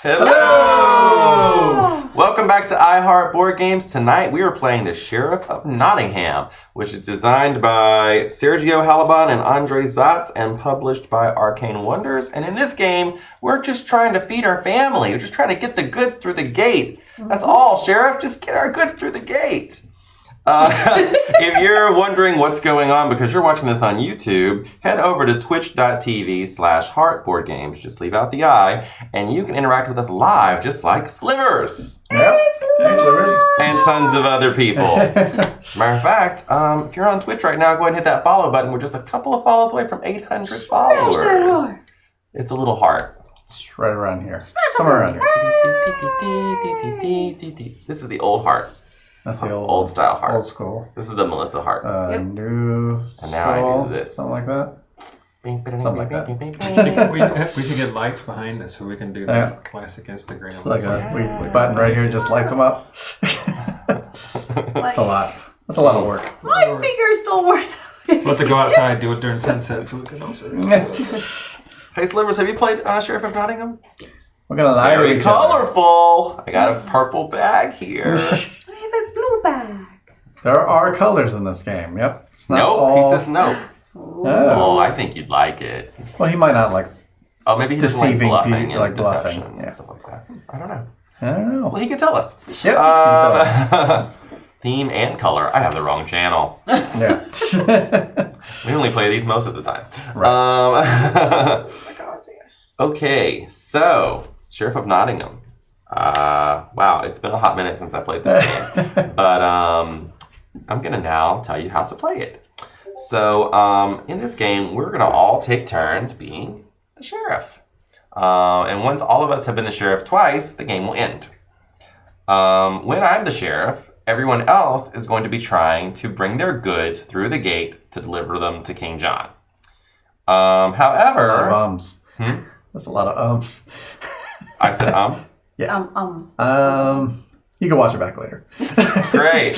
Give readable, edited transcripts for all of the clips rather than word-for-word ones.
Hello! Welcome back to iHeart Board Games. Tonight we are playing the Sheriff of Nottingham, which is designed by Sergio Halaban and Andre Zatz and published by Arcane Wonders. And in this game, we're just trying to feed our family. We're just trying to get the goods through the gate. That's all, Sheriff. Just get our goods through the gate. If you're wondering what's going on because you're watching this on YouTube, head over to twitch.tv/heartboardgames. Just leave out the I, and you can interact with us live, just like Slivers. Yep. Hey, Slivers. And tons of other people. As a matter of fact, if you're on Twitch right now, go ahead and hit that follow button. We're just a couple of follows away from 800 followers. It's a little heart. It's right around here. Somewhere around here. This is the old heart. That's the old style heart. Old school. This is the Melissa heart. New and now I do this. Something like that. Something like that. We should get lights behind us so we can do the classic Instagram. It's like a button right here just lights them up. That's a lot. That's a lot of work. My fingers don't work. We'll have to go outside, do it during sunset so we can also... Hey Slivers, have you played Sheriff of Nottingham? We're gonna lie to each other. Colorful! I got a purple bag here. I have a blue bag. There are colors in this game, yep. It's not nope, all... he says nope. Oh, I think you'd like it. Well, he might not like maybe he doesn't like bluffing and like deception bluffing, and stuff like that. I don't know. Well, he can tell us. Yes, theme and color. I have the wrong channel. Yeah. We only play these most of the time. Right. Okay, so Sheriff of Nottingham. Wow, it's been a hot minute since I played this game. But I'm going to now tell you how to play it. So in this game, we're going to all take turns being the sheriff. And once all of us have been the sheriff twice, the game will end. When I'm the sheriff, everyone else is going to be trying to bring their goods through the gate to deliver them to King John. However... That's a lot of ums. That's a lot of ums. I said Yeah. You can watch it back later. Great.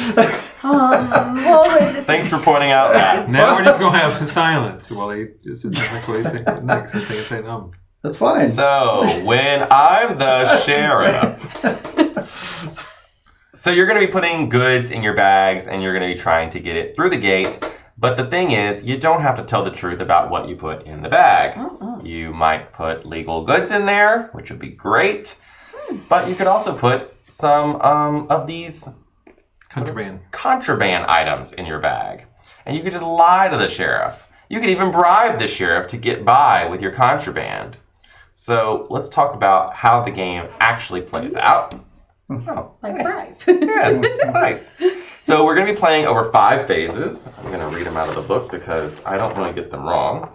Thanks for pointing out that. Now we're just going to have silence while he just exactly thinks it next. And say That's fine. So, when I'm the sheriff... So you're going to be putting goods in your bags and you're going to be trying to get it through the gate. But the thing is, you don't have to tell the truth about what you put in the bag. You might put legal goods in there, which would be great. But you could also put some of these contraband items in your bag. And you could just lie to the sheriff. You could even bribe the sheriff to get by with your contraband. So let's talk about how the game actually plays out. Oh, like bribe. Yes, nice. So we're going to be playing over 5 phases. I'm going to read them out of the book because I don't want to get them wrong.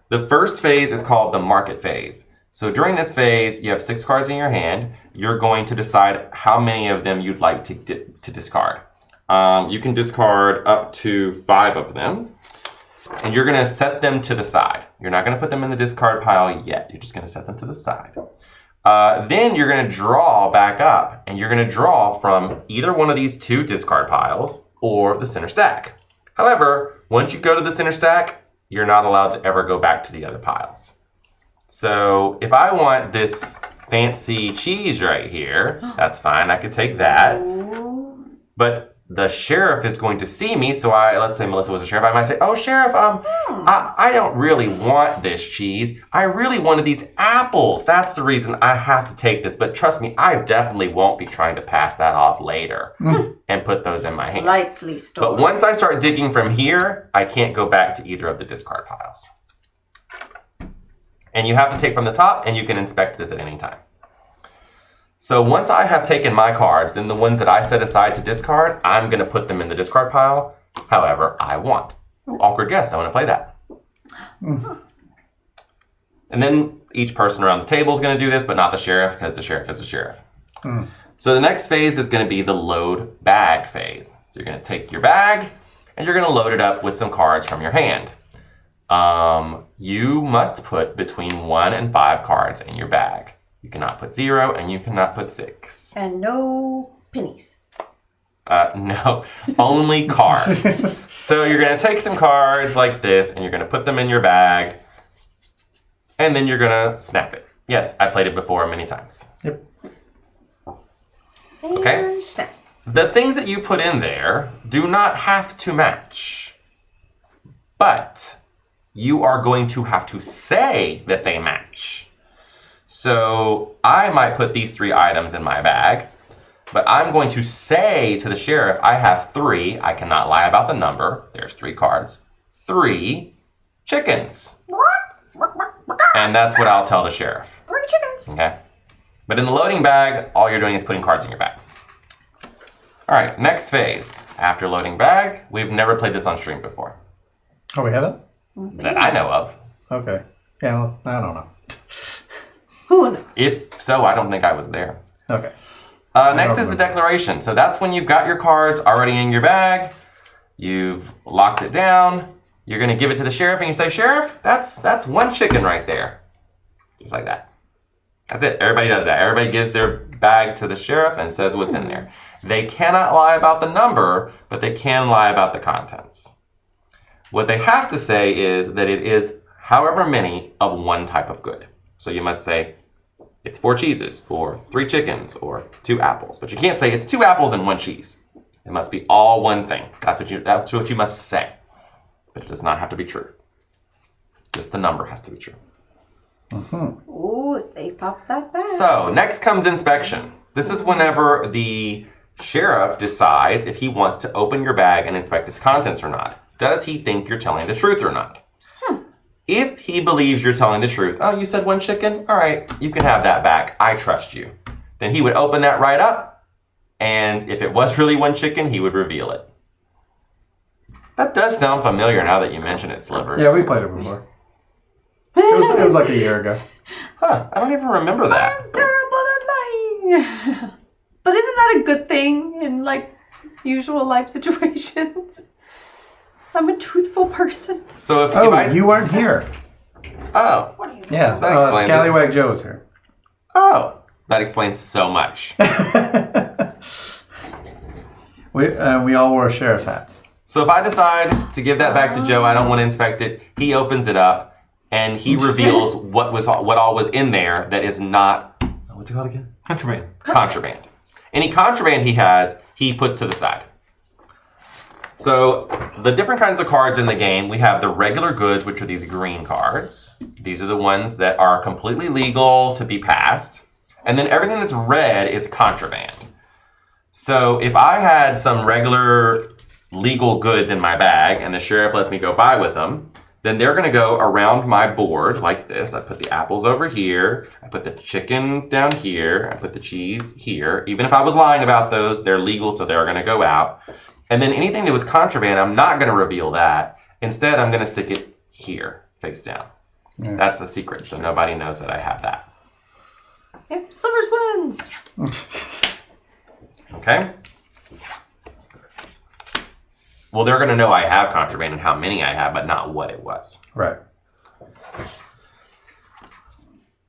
The first phase is called the market phase. So during this phase, you have 6 cards in your hand. You're going to decide how many of them you'd like to discard. You can discard up to 5 of them. And you're going to set them to the side. You're not going to put them in the discard pile yet. You're just going to set them to the side. Then you're going to draw back up, and you're going to draw from either one of these 2 discard piles or the center stack. However, once you go to the center stack, you're not allowed to ever go back to the other piles. So if I want this fancy cheese right here, that's fine. I could take that. But the sheriff is going to see me, so let's say Melissa was a sheriff. I might say, "Oh, sheriff, I don't really want this cheese. I really wanted these apples. That's the reason I have to take this. But trust me, I definitely won't be trying to pass that off later and put those in my hand." Likely story. But once I start digging from here, I can't go back to either of the discard piles. And you have to take from the top, and you can inspect this at any time. So once I have taken my cards, then the ones that I set aside to discard, I'm going to put them in the discard pile however I want. Ooh, awkward guess. I want to play that. And then each person around the table is going to do this, but not the sheriff, because the sheriff is the sheriff. So the next phase is going to be the load bag phase. So you're going to take your bag, and you're going to load it up with some cards from your hand. You must put between 1 and 5 cards in your bag. You cannot put 0, and you cannot put 6. And no pennies. No, only cards. So you're going to take some cards like this, and you're going to put them in your bag, and then you're going to snap it. Yes, I played it before many times. Yep. Okay. And snap. The things that you put in there do not have to match. But you are going to have to say that they match. So I might put these 3 items in my bag, but I'm going to say to the sheriff, I have 3. I cannot lie about the number. There's 3 cards. 3 chickens. And that's what I'll tell the sheriff. 3 chickens. Okay? But in the loading bag, all you're doing is putting cards in your bag. All right, next phase. After loading bag, we've never played this on stream before. Oh, we haven't? That I know of. Okay. Yeah, well, I don't know. Who knows? If so, I don't think I was there. Okay. Next is the declaration. So that's when you've got your cards already in your bag. You've locked it down. You're going to give it to the sheriff and you say, Sheriff, that's 1 chicken right there. Just like that. That's it. Everybody does that. Everybody gives their bag to the sheriff and says what's in there. They cannot lie about the number, but they can lie about the contents. What they have to say is that it is however many of one type of good. So you must say it's 4 cheeses, or 3 chickens, or 2 apples. But you can't say it's 2 apples and 1 cheese. It must be all one thing. That's what you must say. But it does not have to be true. Just the number has to be true. Ooh, they popped that back. So next comes inspection. This is whenever the sheriff decides if he wants to open your bag and inspect its contents or not. Does he think you're telling the truth or not? If he believes you're telling the truth, oh, you said 1 chicken? All right, you can have that back. I trust you. Then he would open that right up, and if it was really 1 chicken, he would reveal it. That does sound familiar now that you mention it, Slivers. Yeah, we played it before. It was like a year ago. Huh, I don't even remember that. I'm terrible at lying. But isn't that a good thing in like usual life situations? I'm a truthful person. So if Oh, I... you weren't here. Oh. Yeah, That explains it. Scallywag Joe was here. Oh. That explains so much. We all wore sheriff hats. So if I decide to give that back to Joe, I don't want to inspect it, he opens it up, and he reveals what all was in there that is not... What's it called again? Contraband. Contraband. Any contraband he has, he puts to the side. So the different kinds of cards in the game, we have the regular goods, which are these green cards. These are the ones that are completely legal to be passed. And then everything that's red is contraband. So if I had some regular legal goods in my bag and the sheriff lets me go by with them, then they're going to go around my board like this. I put the apples over here. I put the chicken down here. I put the cheese here. Even if I was lying about those, they're legal, so they're going to go out. And then anything that was contraband, I'm not going to reveal that. Instead, I'm going to stick it here, face down. Yeah. That's the secret, so nobody knows that I have that. Yep, Slivers wins. Okay? Well, they're going to know I have contraband and how many I have, but not what it was. Right.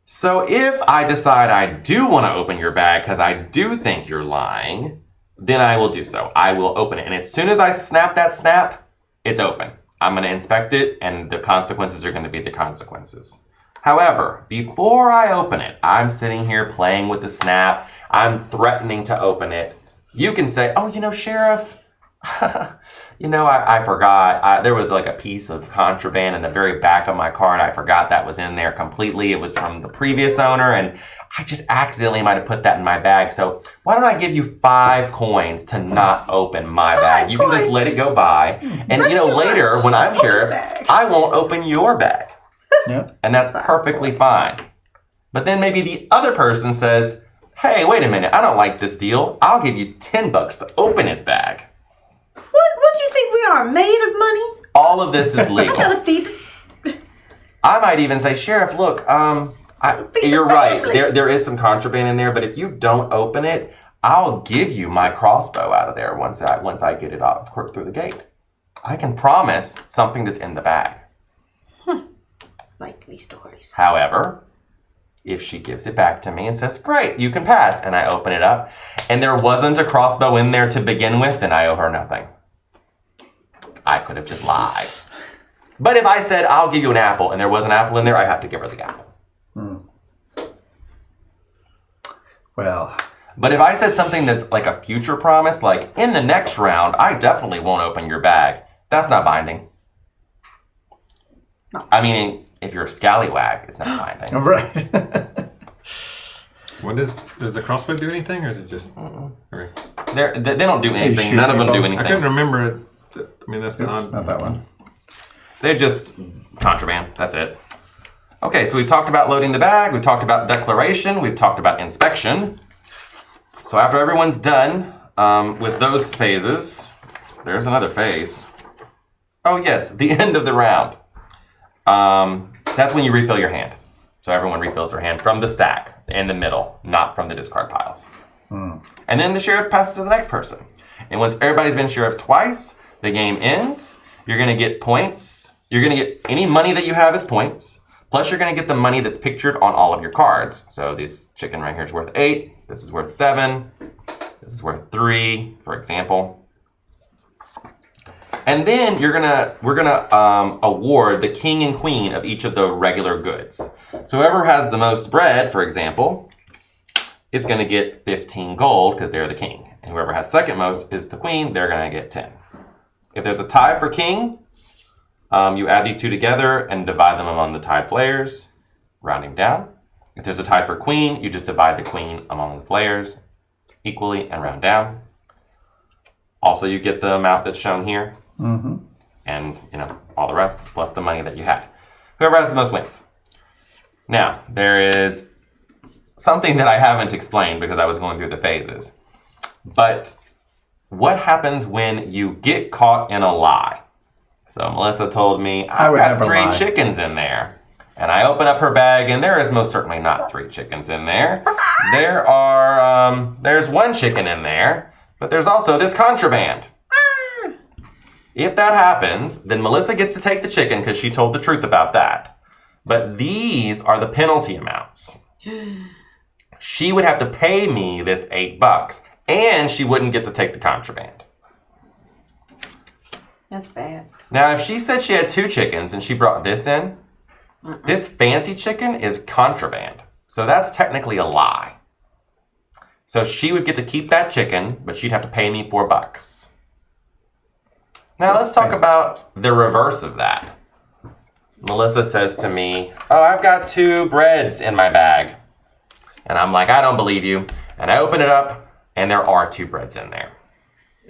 So if I decide I do want to open your bag because I do think you're lying, then I will do so. I will open it. And as soon as I snap that snap, it's open. I'm going to inspect it, and the consequences are going to be the consequences. However, before I open it, I'm sitting here playing with the snap. I'm threatening to open it. You can say, oh, Sheriff, I forgot. There was like a piece of contraband in the very back of my card. I forgot that was in there completely. It was from the previous owner, and I just accidentally might have put that in my bag. So why don't I give you 5 coins to not open my bag? You can just let it go by. And, later when I'm sheriff, I won't open your bag. Yep. And that's perfectly fine. But then maybe the other person says, hey, wait a minute. I don't like this deal. I'll give you $10 to open his bag. What do you think we are, made of money? All of this is legal. I gotta feed. I might even say, Sheriff, look, you're right. There is some contraband in there, but if you don't open it, I'll give you my crossbow out of there once I get it out through the gate. I can promise something that's in the bag. Likely stories. However, if she gives it back to me and says, great, you can pass, and I open it up, and there wasn't a crossbow in there to begin with, then I owe her nothing. I could have just lied. But if I said, I'll give you an apple, and there was an apple in there, I have to give her the apple. Well, But if I said something that's like a future promise, like in the next round, I definitely won't open your bag, that's not binding. No. I mean, if you're a scallywag, it's not binding. right. Does the crossbow do anything, or is it just? Okay. They don't do anything. shoot None of them do people. I couldn't anything. remember it. I mean, that's Oops, not that one. They're just contraband. That's it. Okay, so we've talked about loading the bag. We've talked about declaration. We've talked about inspection. So after everyone's done with those phases, there's another phase. Oh yes, the end of the round. That's when you refill your hand. So everyone refills their hand from the stack in the middle, not from the discard piles. And then the sheriff passes to the next person. And once everybody's been sheriff twice, the game ends. You're going to get points. You're going to get any money that you have as points. Plus, you're going to get the money that's pictured on all of your cards. So this chicken right here is worth 8. This is worth 7. This is worth 3, for example. And then we're gonna award the king and queen of each of the regular goods. So whoever has the most bread, for example, is gonna get 15 gold because they're the king. And whoever has second most is the queen, they're gonna get 10. If there's a tie for king, you add these two together and divide them among the tied players, rounding down. If there's a tie for queen, you just divide the queen among the players equally and round down. Also, you get the amount that's shown here. And, all the rest, plus the money that you had. Whoever has the most wins. Now, there is something that I haven't explained because I was going through the phases. But what happens when you get caught in a lie? So Melissa told me, I've got 3 chickens in there. And I open up her bag, and there is most certainly not 3 chickens in there. There's 1 chicken in there, but there's also this contraband. If that happens, then Melissa gets to take the chicken because she told the truth about that. But these are the penalty amounts. She would have to pay me this $8, and she wouldn't get to take the contraband. That's bad. Now, if she said she had 2 chickens and she brought this in, this fancy chicken is contraband. So that's technically a lie. So she would get to keep that chicken, but she'd have to pay me $4. Now let's talk about the reverse of that. Melissa says to me, oh, I've got 2 breads in my bag. And I'm like, I don't believe you. And I open it up, and there are 2 breads in there.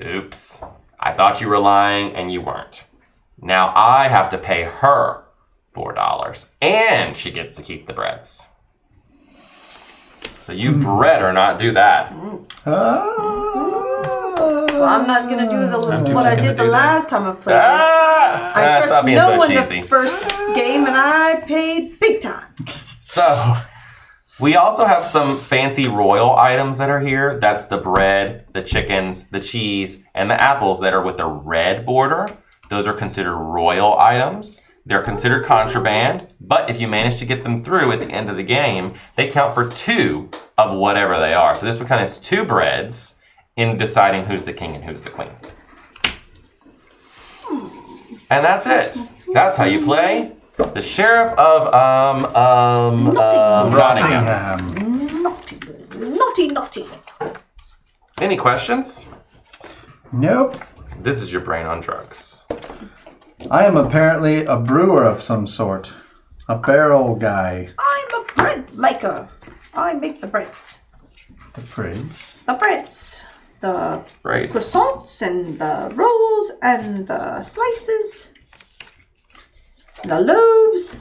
Oops. I thought you were lying, and you weren't. Now I have to pay her $4, and she gets to keep the breads. So you better not do that. Well, I'm not gonna do what I did the last time I played this. I stop trust being no so one cheesy. the first game, and I paid big time. So, we also have some fancy royal items that are here. That's the bread, the chickens, the cheese, and the apples that are with the red border. Those are considered royal items. They're considered contraband, but if you manage to get them through at the end of the game, they count for 2 of whatever they are. So this one kind of is 2 breads in deciding who's the king and who's the queen. And that's it. That's how you play the Sheriff of Nottingham. Naughty. Any questions? Nope. This is your brain on drugs. I am apparently a brewer of some sort. A barrel guy. I'm a bread maker. I make the breads. The prince. The breads. The Right. croissants and the rolls and the slices. The loaves.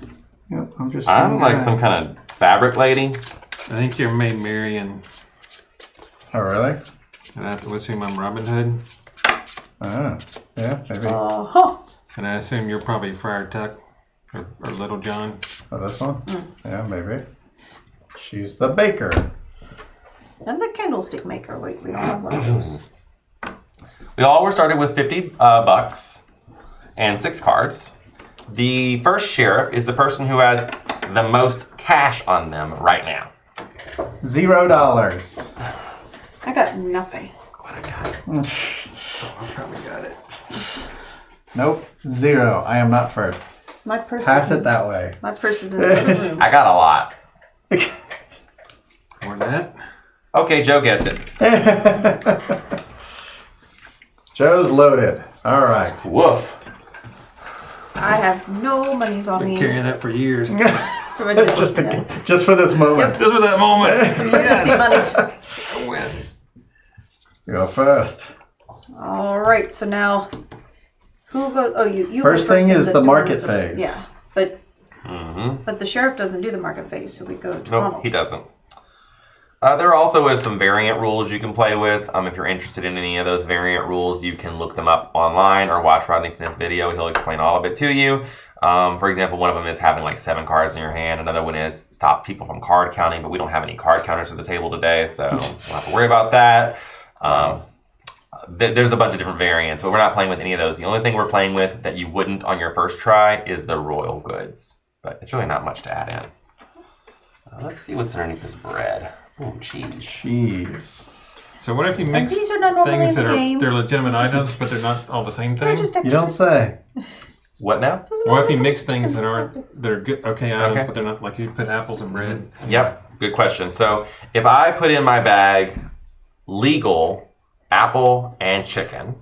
Yep, I'm just. I'm like some kind of fabric lady. I think you're Maid Marian. Oh, really? And what's your name, Robin Hood? Oh, yeah, maybe. Uh-huh. And I assume you're probably Friar Tuck or Little John. Oh, this one? Yeah, maybe. She's the baker. And the candlestick maker. Wait, we don't have one of those. We all were started with $50 and 6 cards. The first sheriff is the person who has the most cash on them right now. $0. I got nothing. What I got? I probably got it. Nope, 0. I am not first. My purse. Pass it that way. My purse is in the other room. I got a lot. Or that. Okay, Joe gets it. Joe's loaded. All right. Woof. I have no monies on Been me. carrying that for years. From a distance. Just for this moment. Yep. Just for that moment. Emergency money. I win. You go first. All right, so now who goes? Oh, you. First go thing in is the market phase. Yeah, but the sheriff doesn't do the market phase, so we go to Nope, Ronald. he doesn't. There also is some variant rules you can play with. If you're interested in any of those variant rules, you can look them up online or watch Rodney Smith's video. He'll explain all of it to you. For example, one of them is having like 7 cards in your hand. Another one is stop people from card counting, but we don't have any card counters at the table today, so we don't have to worry about that. There's a bunch of different variants, but we're not playing with any of those. The only thing we're playing with that you wouldn't on your first try is the royal goods, but it's really not much to add in. Let's see what's underneath this bread. Ooh, cheese. Cheese. So what if you mix these are not normally things in that the are game. they're legitimate items, but they're not all the same They're thing? just You extras. don't say. What now? What if you mix things that aren't they're good okay items, Okay. but they're not like you put apples and bread? Yep, good question. So if I put in my bag legal apple and chicken,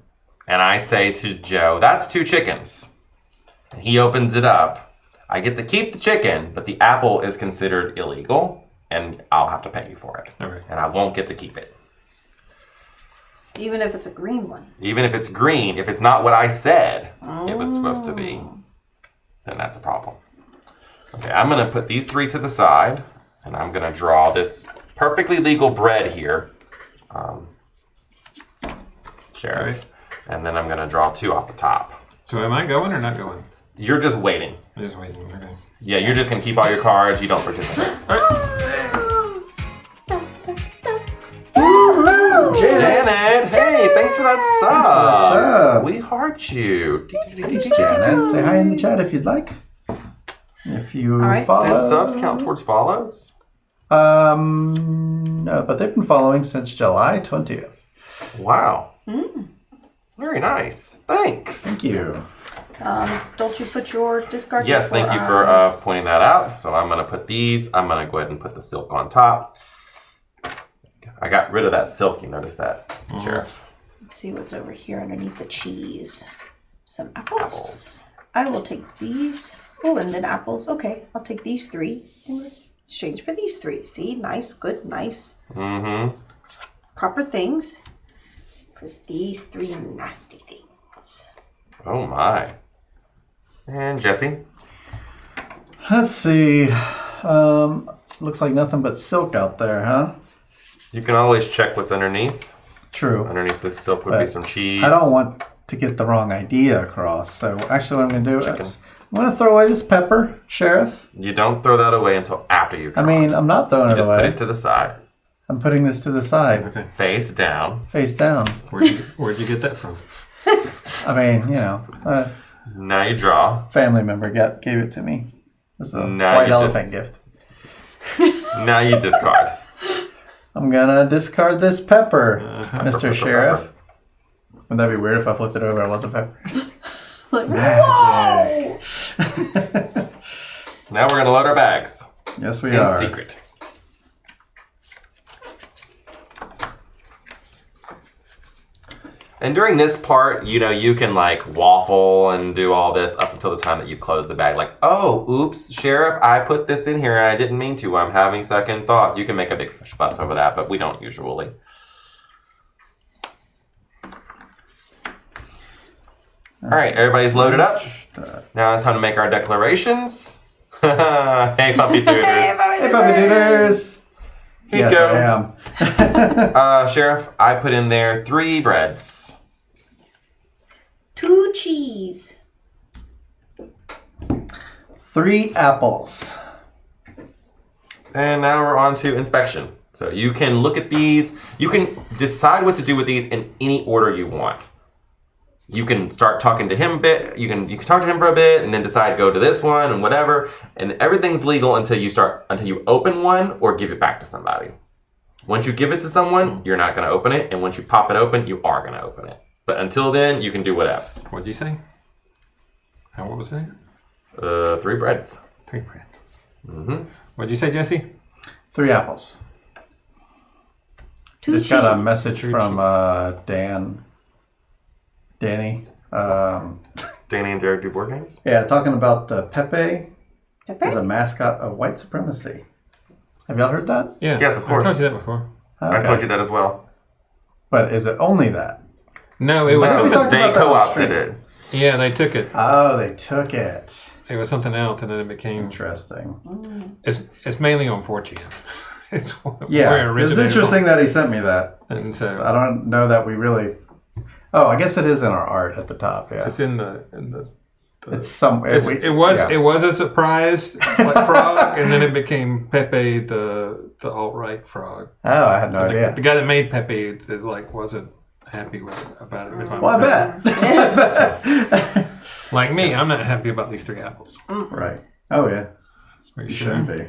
and I say to Joe, that's 2 chickens, and he opens it up, I get to keep the chicken, but the apple is considered illegal, and I'll have to pay you for it. Okay. And I won't get to keep it. Even if it's a green one. Even if it's green, if it's not what I said it was supposed to be, then that's a problem. Okay, I'm going to put these 3 to the side, and I'm going to draw this perfectly legal bread here. Sheriff. And then I'm going to draw 2 off the top. So am I going or not going? You're just waiting. I'm just waiting. Okay. Yeah, you're just going to keep all your cards. You don't participate. Janet! Hey, thanks for that sub. sub. We heart you. Janet, say hi in the chat if you'd like. If you right. follow. Do subs count towards follows? No, but they've been following since July 20th. Wow. Very nice. Thanks. Thank you. Don't you put your discard? Yes, thank you for pointing that out. So I'm going to put these. I'm going to go ahead and put the silk on top. I got rid of that silk. You noticed that, Sheriff? Let's see what's over here underneath the cheese. Some apples. Apples. I will take these. Oh, and then apples. Okay, I'll take these 3 in exchange for these 3. See, nice, good, nice. Mm-hmm. Proper things for these 3 nasty things. Oh, my. And Jesse? Let's see. Looks like nothing but silk out there, huh? You can always check what's underneath. True. Underneath this silk would be But some cheese. I don't want to get the wrong idea across. So actually what I'm going to do is I'm going to throw away this pepper, Sheriff. You don't throw that away until after you try. I mean, I'm not throwing you it just away. put it to the side. I'm putting this to the side, Okay. Face down. face down. Where'd you get that from? I mean, you know, a Now you draw. family member gave it to me. It's a Now white you elephant just- gift. Now you discard. I'm gonna discard this pepper, Pepper, Mr. pepper, Sheriff. pepper. Wouldn't that be weird if I flipped it over and it wasn't pepper? Like, Magic. Now we're going to load our bags. Yes, we In are. secret. And during this part, you know, you can like waffle and do all this up until the time that you close the bag. Like, oh, oops, Sheriff, I put this in here and I didn't mean to. I'm having second thoughts. You can make a big fuss over that, but we don't usually. All right, everybody's loaded up. Now it's time to make our declarations. Hey, puppy tutors. Hey, puppy dooders. Here you Yes, go. I am. Sheriff, I put in there 3 breads. 2 cheese. 3 apples. And now we're on to inspection. So you can look at these. You can decide what to do with these in any order you want. You can start talking to him a bit. You can talk to him for a bit and then decide go to this one and whatever. And everything's legal until you open one or give it back to somebody. Once you give it to someone, you're not going to open it. And once you pop it open, you are going to open it. But until then, you can do whatever. What'd you say? What was it? 3 breads. 3 bread. Mm-hmm. What'd you say, Jesse? 3 apples. Just got a cheese. message True from cheese. Danny. Danny and Derek do board games? Yeah, talking about the Pepe Pepe? is a mascot of white supremacy. Have y'all heard that? Yeah. Yes, of course. I told you that before. I told you that as well. But is it only that? No, it was No, we something. talked They about that on co-opted stream. it. Yeah, they took it. Oh, they took it. It was something else, and then it became. Interesting. It's mainly on 4chan. It's where it Yeah, it's originated interesting that he sent me that. And so I don't know that we really. Oh, I guess it is in our art at the top. Yeah, it's in the. it's some. It was a surprise like frog, and then it became Pepe the alt right frog. Oh, I had no idea. The guy that made Pepe is wasn't happy about it. Well, I bet. Like me, I'm not happy about these 3 apples. Right. Oh yeah. Are you You sure? shouldn't be.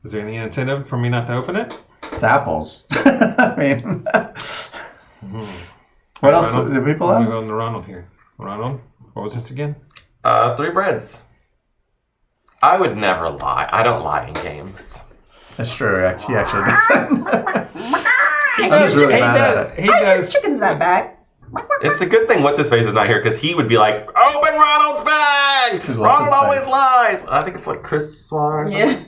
Is there any incentive for me not to open it? It's apples. I mean. What else Ronald, do people let me have? go to Ronald here. Ronald, what was this again? 3 breads. I would never lie. I don't lie in games. That's true. He actually doesn't. I I'm just really chickens. mad at it. He I hear does. chickens in that bag. It's a good thing What's His Face is not here because he would be like, open Ronald's bag! Who's What's Ronald His always Face? lies. I think it's like Chris Swan or something.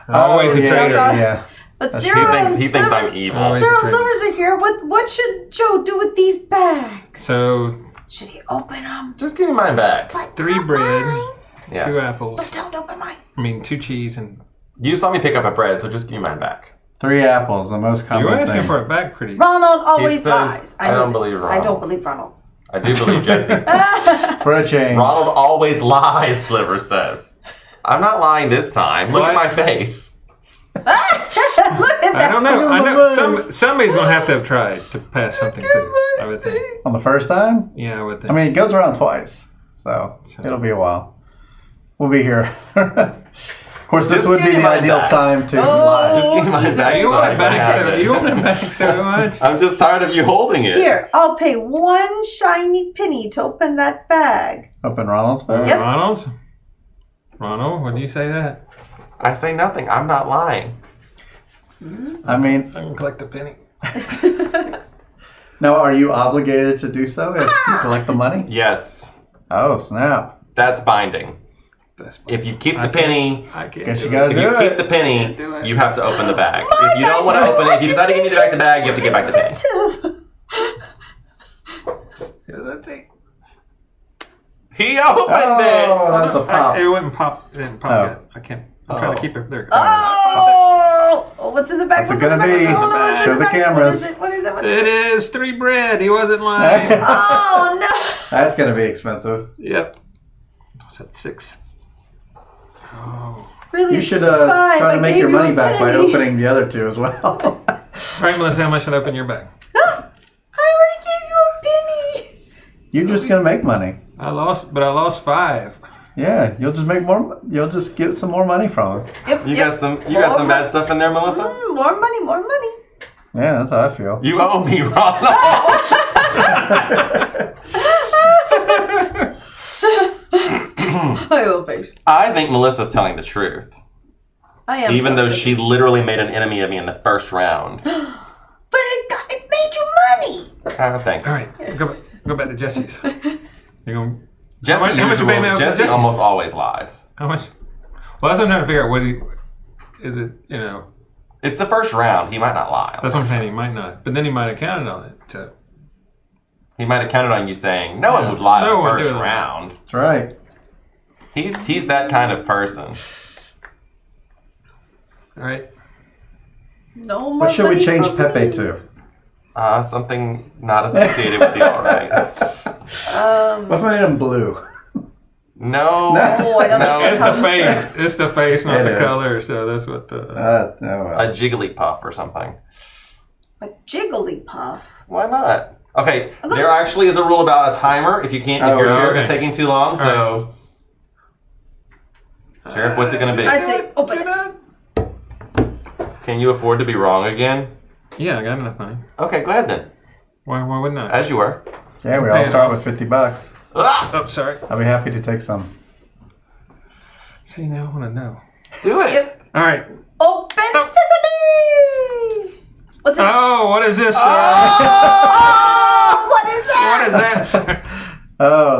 Yeah. Always a yeah, traitor. yeah. But That's- Cyril and He thinks I'm Silvers, evil. Always. Cyril a and traitor. Silvers are here. What should Joe do with these bags? So Should he open them? Just give me mine back. 3 bread, Yeah. 2 apples. Don't open mine. 2 cheese, and You saw me pick up a bread, so just give me mine back. 3 apples, the most you common were asking thing. for it back pretty. Ronald always says, lies. I know don't this. believe I Ronald. don't believe Ronald. I do believe Jesse. For a change. Ronald always lies, Sliver says. I'm not lying this time. Look at What? my face. Look at that. I don't know. I know Numbers. somebody's gonna have to have tried to pass something through. I would think. On the first time? Yeah, I would think. I mean, it goes around twice. So it'll be a while. We'll be here. Of course, this Just would give be me the mine ideal back. time to Just lie. give me mine back. you so I want it can back have so it. you want it back so much. I'm just tired of you holding it. Here, I'll pay 1 shiny penny to open that bag. Open Ronald's bag. Yep. Ronald, when do you say that? I say nothing. I'm not lying. I mean, I can collect a penny. now are you obligated to do so if you collect the money? Yes. Oh, snap. That's binding. That's If you keep I the penny, I can't. Guess do you it. gotta if do you it. keep the penny, do it. you have to open the bag. If you don't want to open it, if you decide to give me back the bag, you have to give back the penny. Incentive. Yeah, that's it. He opened Oh, that's a pop. It wouldn't pop. It didn't pop Oh. yet. I can't. I'm trying to keep it there. Oh, what's in the bag? What's it What's in the gonna bag? be? Oh, no, what's in Show the bag? cameras. What is it? What is It it? is 3 bread. He wasn't lying. Oh no! That's going to be expensive. Yep. What's that? 6. Oh. Really? You should Five. try I to make gave your you a money back by penny. opening the other 2 as well. All right, Melissa, how much should I open your bag? I already gave you a penny. You're just going to make money. I lost 5. Yeah, you'll just make more. You'll just get some more money from it. Yep. You yep. got some bad stuff in there, Melissa? More money. More money. Yeah, that's how I feel. You owe me, Ronald. My little face. I think Melissa's telling the truth. I am. Even though totally. she literally made an enemy of me in the first round. But it made you money. Thanks. All right, go back to Jesse's. You going? Jesse, How much you paying now for Jesse Jesse's? almost always lies. How much? Well, that's what I'm trying to figure out. Is it? It's the first round. He might not lie. That's what I'm saying. He might not, but then he might have counted on it. So. He might have counted on you saying, no one would lie No on one the first would. round. That's right. He's that kind of person. All right. No more. What should we money change for Pepe me. to? Something not associated with the alright. What if I made him blue? No. Oh, I don't No. think It's that the face. It's the face, not It the is. color. So that's what the. No, well. A Jigglypuff or something. A Jigglypuff. Why not? Okay, there actually is a rule about a timer. If you can't, if your sheriff is okay. taking too long, so. Sheriff, what's it going to be? I say open it. Can you afford to be wrong again? Yeah, I got enough money. Okay, go ahead then. Why wouldn't I? As you were. Yeah, we all Pay it start off. with $50. Ah! Oh, sorry. I'll be happy to take some. See, now I want to know. Do it. Yep. All right. Open sesame. What's it? Oh, what is this? Oh, what is that? What is that, sir? Oh, I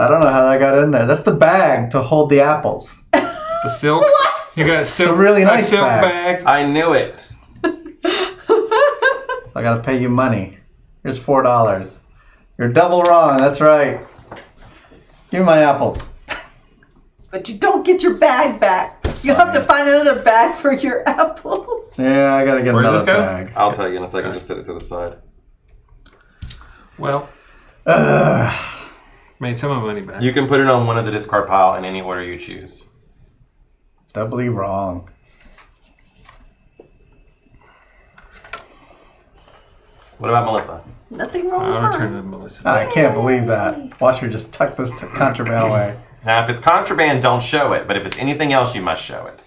don't know how that got in there. That's the bag to hold the apples. The silk? You got a silk, a really nice silk bag. bag. I knew it. So I gotta pay you money. Here's $4. You're double wrong, that's right. Give me my apples. But you don't get your bag back. You have to find another bag for your apples. Yeah, I gotta get Where does another this go? bag. I'll tell you in a second. Just set it to the side. Well, made some of my money back. You can put it on one of the discard pile in any order you choose. Doubly wrong. What about Melissa? Nothing wrong I'll with return her. it to Melissa. I can't believe that. Watch her just tuck this contraband away. Now, if it's contraband, don't show it. But if it's anything else, you must show it.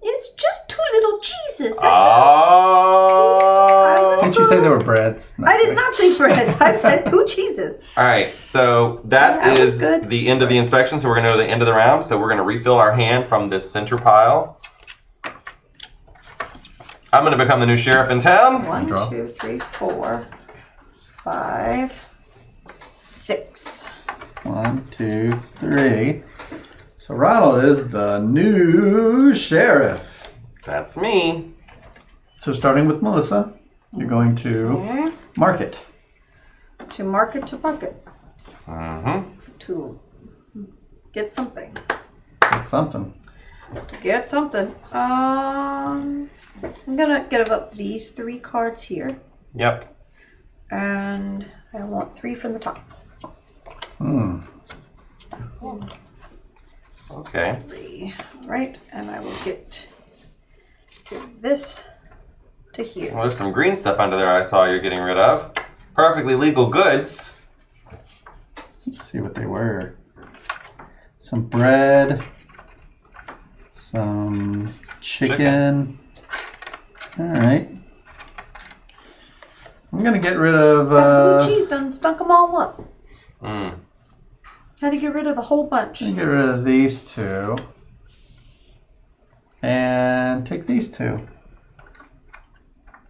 It's just 2 little cheeses. That's Oh. Didn't you say they were breads? No, I did not say breads. I said 2 cheeses. All right, so that That was is good. the end of the inspection. So we're going to go to the end of the round. So we're going to refill our hand from this center pile. I'm going to become the new sheriff in town. 1, Draw. 2, 3, 4, 5, 6. 1, 2, 3. So Ronald is the new sheriff. That's me. So starting with Melissa, you're going to Okay. mark it. To market to market. Mm-hmm. To get something. That's something. To get something. I'm gonna give up these 3 cards here. Yep. And I want 3 from the top. Okay. 3. Alright, and I will give this to here. Well, there's some green stuff under there I saw you're getting rid of. Perfectly legal goods. Let's see what they were. Some bread. Some chicken. All right. I'm going to get rid of... That blue cheese done stunk them all up. Mm. Had to get rid of the whole bunch. I'm gonna get rid of these 2. And take these 2.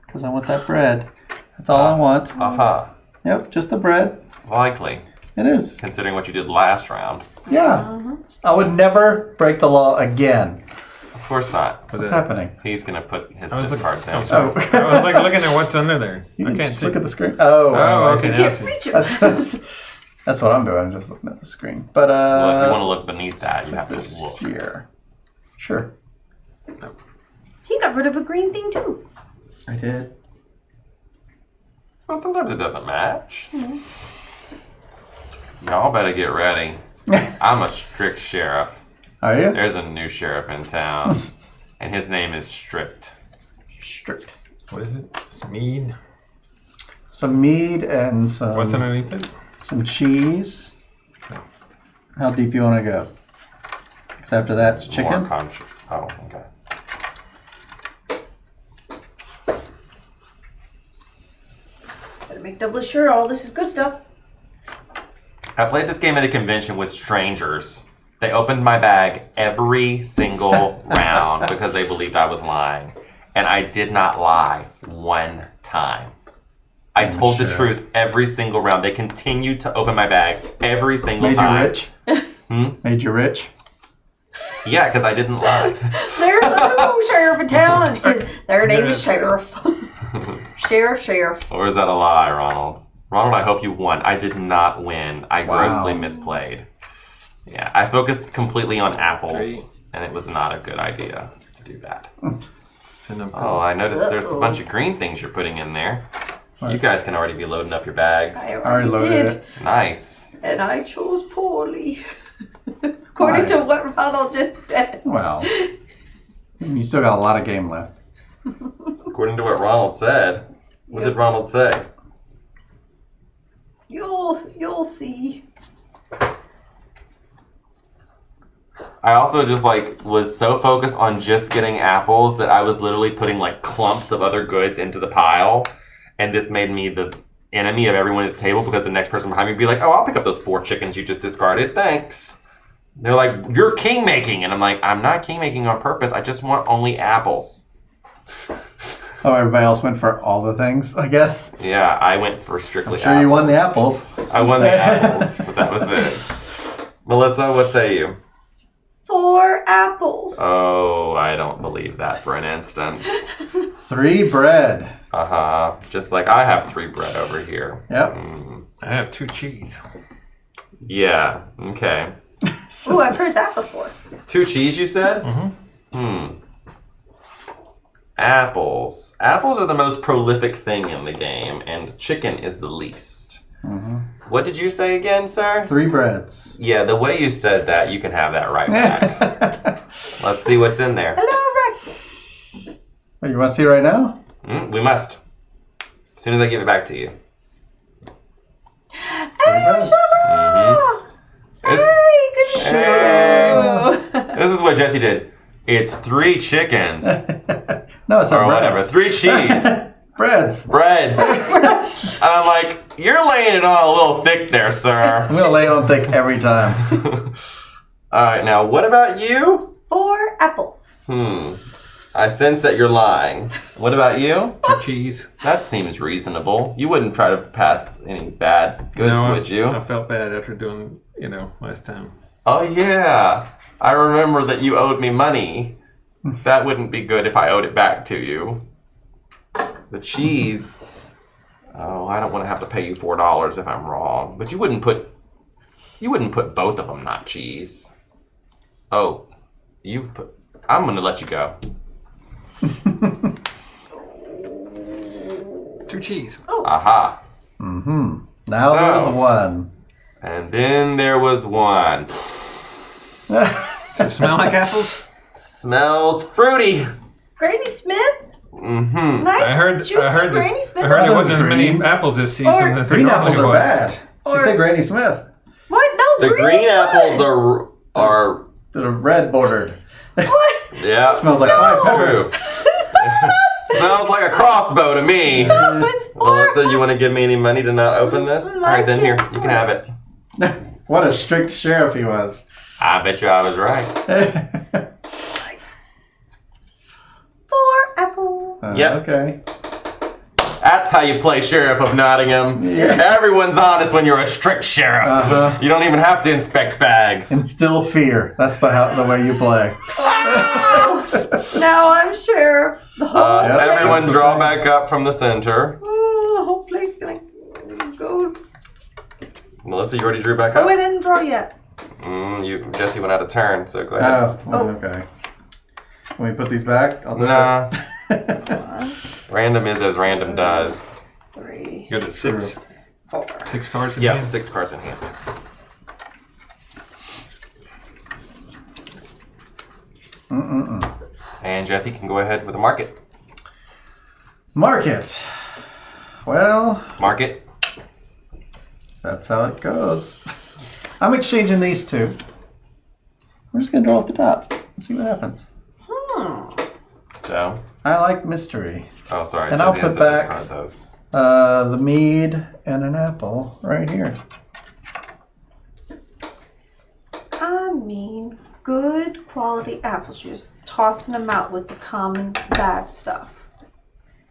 Because I want that bread. That's all I want. Aha. Yep, just the bread. Likely, It is. considering what you did last round. Yeah. I would never break the law again. Of course not. What's happening? He's going to put his I was discards looking- in. Oh. I was like looking at what's under there. You I can can't just see. look at the screen. Oh, Oh, I okay. see. Now I Can't see. reach it. That's what I'm doing. I'm just looking at the screen. But Well, if you want to look beneath that, you have to this look. here. Sure. He got rid of a green thing too. I did. Well, sometimes it doesn't match. Y'all better get ready. I'm a strict sheriff. Are you? There's a new sheriff in town, and his name is Strict. Strict. What is it? It's mead. Some mead and some What's underneath it? some cheese. How deep you want to go? Because after that, it's chicken. More conscious. Oh, okay. Better make doubly sure all this is good stuff. I played this game at a convention with strangers. They opened my bag every single round because they believed I was lying. And I did not lie one time. I told the Sure. truth every single round. They continued to open my bag every single Made time. you rich? Made you rich? Yeah, because I didn't lie. There's a new sheriff in town, and their name is Sheriff. Sheriff. Or is that a lie, Ronald? Ronald, I hope you won. I did not win. I grossly Wow. misplayed. Yeah, I focused completely on apples, 3. and it was not a good idea to do that. And I'm Oh, I noticed there's a bunch of green things you're putting in there. You guys can already be loading up your bags. I already already loaded did, it. Nice. and I chose poorly. According to what Ronald just said. Well, you still got a lot of game left. According to what Ronald said. What did Ronald say? You'll see. I also just was so focused on just getting apples that I was literally putting clumps of other goods into the pile, and this made me the enemy of everyone at the table because the next person behind me would be like, "Oh, I'll pick up those 4 chickens you just discarded, thanks." They're like, "You're king making," and I'm like, "I'm not king making on purpose. I just want only apples." Oh, everybody else went for all the things, I guess. Yeah, I went for strictly Sure, you won the apples. I won the apples, but that was it. Melissa, what say you? 4 apples. Oh, I don't believe that for an instance. 3 bread. Uh-huh. Just like I have 3 bread over here. Yep. I have 2 cheese. Yeah, okay. Ooh, I've heard that before. 2 cheese, you said? Mm-hmm. Apples. Apples are the most prolific thing in the game, and chicken is the least. Mm-hmm. What did you say again, sir? 3 breads. Yeah, the way you said that, you can have that right back. Let's see what's in there. Hello, Rex. What, you want to see right now? We must. As soon as I give it back to you. Hey, Shara! This, Hey, good to see you. this is what Jesse did. It's 3 chickens. No, it's Or not whatever. breads. 3 cheese. Breads. Breads. And I'm like, you're laying it on a little thick there, sir. I'm going to lay it on thick every time. Alright, now what about you? 4 apples. I sense that you're lying. What about you? 2 cheese. That seems reasonable. You wouldn't try to pass any bad goods, No, would you? I felt bad after doing, last time. Oh, yeah. I remember that you owed me money. That wouldn't be good if I owed it back to you. The cheese. Oh, I don't want to have to pay you $4 if I'm wrong. But you wouldn't put both of them not cheese. Oh, I'm going to let you go. 2 cheese. Aha. Now So- there's 1. And then there was one. Does it smell like apples? Smells fruity. Granny Smith? Mm-hmm. Nice, I heard juicy that Granny Smith. I heard there those wasn't as many green. apples this season Or- as there Green normally apples are was. bad. She Or- said Granny Smith. What? No, The green is apples good. are They're red bordered. What? yeah. Smells like white pepper. True. Smells like a crossbow to me. No, it's 4. Melissa, you want to give me any money to not open this? All right, then here, you can have it. What a strict sheriff he was. I bet you I was right. 4 apples. Yep. Okay. That's how you play Sheriff of Nottingham. Yeah. Everyone's honest when you're a strict sheriff. Uh-huh. You don't even have to inspect bags. Instill fear. That's the way you play. Now I'm sure the whole Yep. Everyone That's the draw thing. back up from the center. the whole place is gonna go. Melissa, you already drew back Oh, up? I didn't draw yet. Jesse went out of turn, so go ahead. Oh, okay. Let me put these back. I'll do Nah. One, Random is as random does. 3, You got 6 4. 6 cards in Yeah, hand? 6 cards in hand. And Jesse can go ahead with the market. Market. Well, Market. that's how it goes. I'm exchanging these 2. I'm just going to draw off the top. See what happens. So. I like mystery. Oh, sorry. And Jesse I'll has put to back- discard those. The mead and an apple right here. I mean, good quality apples. You're just tossing them out with the common bad stuff.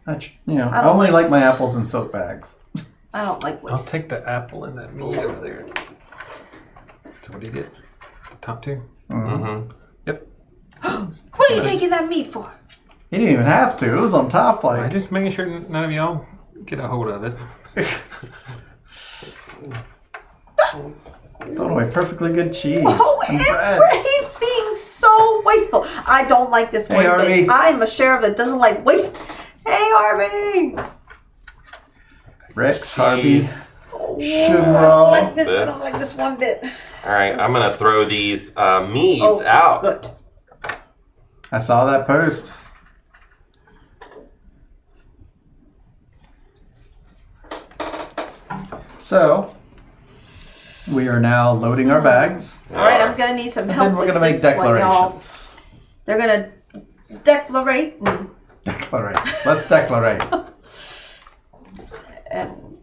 I I don't only like- like my apples in silk bags. I don't like I'll waste. take the apple and that meat over there. So what do you get? The top 2? Mm-hmm. Yep. What are you taking that meat for? He didn't even have to. It was on top I'm like. just making sure none of y'all get a hold of it. Throw away perfectly good cheese. Oh, and bread. he's being so wasteful. I don't like this Hey, one Harvey. thing. I'm a sheriff that doesn't like waste. Hey, Harvey. Rex, Harvey's, I don't sugar. like this. I This. don't like this one bit. All right, I'm going to throw these meads Oh, out. good. I saw that post. So, we are now loading our bags. All right, I'm gonna need some And help then we're with going to make this one, y'all. declarations. They're gonna declarate Declarate. Let's declarate. and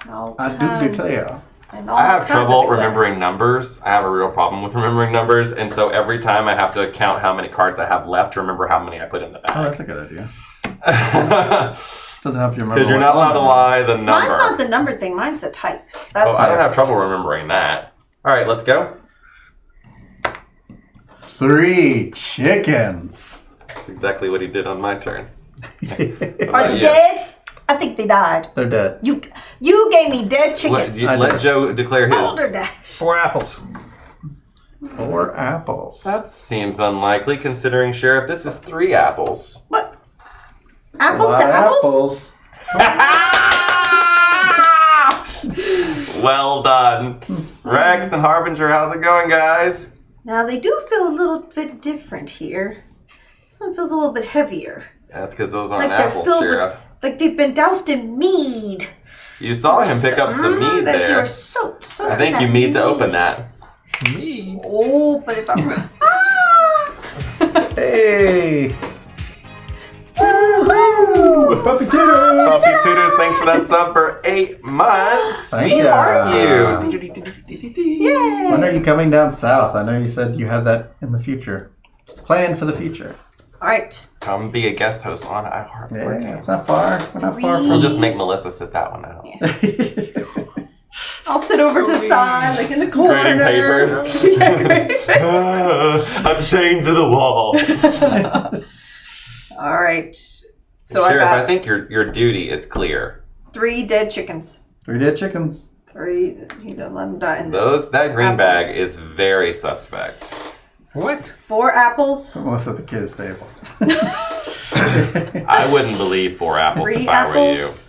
I do declare. And all I have kinds trouble of eclairs. remembering numbers. I have a real problem with remembering numbers, and so every time I have to count how many cards I have left to remember how many I put in the Oh, bag. that's a good idea. Doesn't help you remember. Because you're what not allowed to phone lie the number. Mine's not the number thing. Mine's the type. That's I don't have trouble remembering that. All right, let's go. 3 chickens. That's exactly what he did on my turn. How Are about they you? dead? I think they died. They're dead. You gave me dead chickens. Let Joe declare Oh, they're his. dead. 4 apples. 4 apples. That seems unlikely considering, Sheriff, this is 3 apples. What? A Apples lot to of apples? Well done. Rex and Harbinger, how's it going, guys? Now they do feel a little bit different here. This one feels a little bit heavier. That's because those aren't Like they're apples, filled Sheriff. with, like they've been doused in mead. You saw him pick up some mead They there. were soaked I in think that you need to mead. open that. Me? Oh, but if I'm... Hey! Woohoo! Puppy Tutors! Puppy Tutors, thanks for that sub for 8 months. Thank We ya. are you. Yay! When are you coming down south? I know you said you had that in the future. Plan for the future. All right. Come be a guest host on iHeartRadio. Yeah, it's not far. We're not far We'll from. just make Melissa sit that one out. I'll sit over to the side, like in the corner. Grading papers. Yeah, grading papers. I'm chained to the wall. All right. So Sheriff, I got I think your duty is clear. 3 dead chickens. 3 dead chickens. 3. You don't let them die. And That green Apples. bag is very suspect. What? 4 apples. Almost at the kids' table. I wouldn't believe 4 apples 3 if I were you. apples.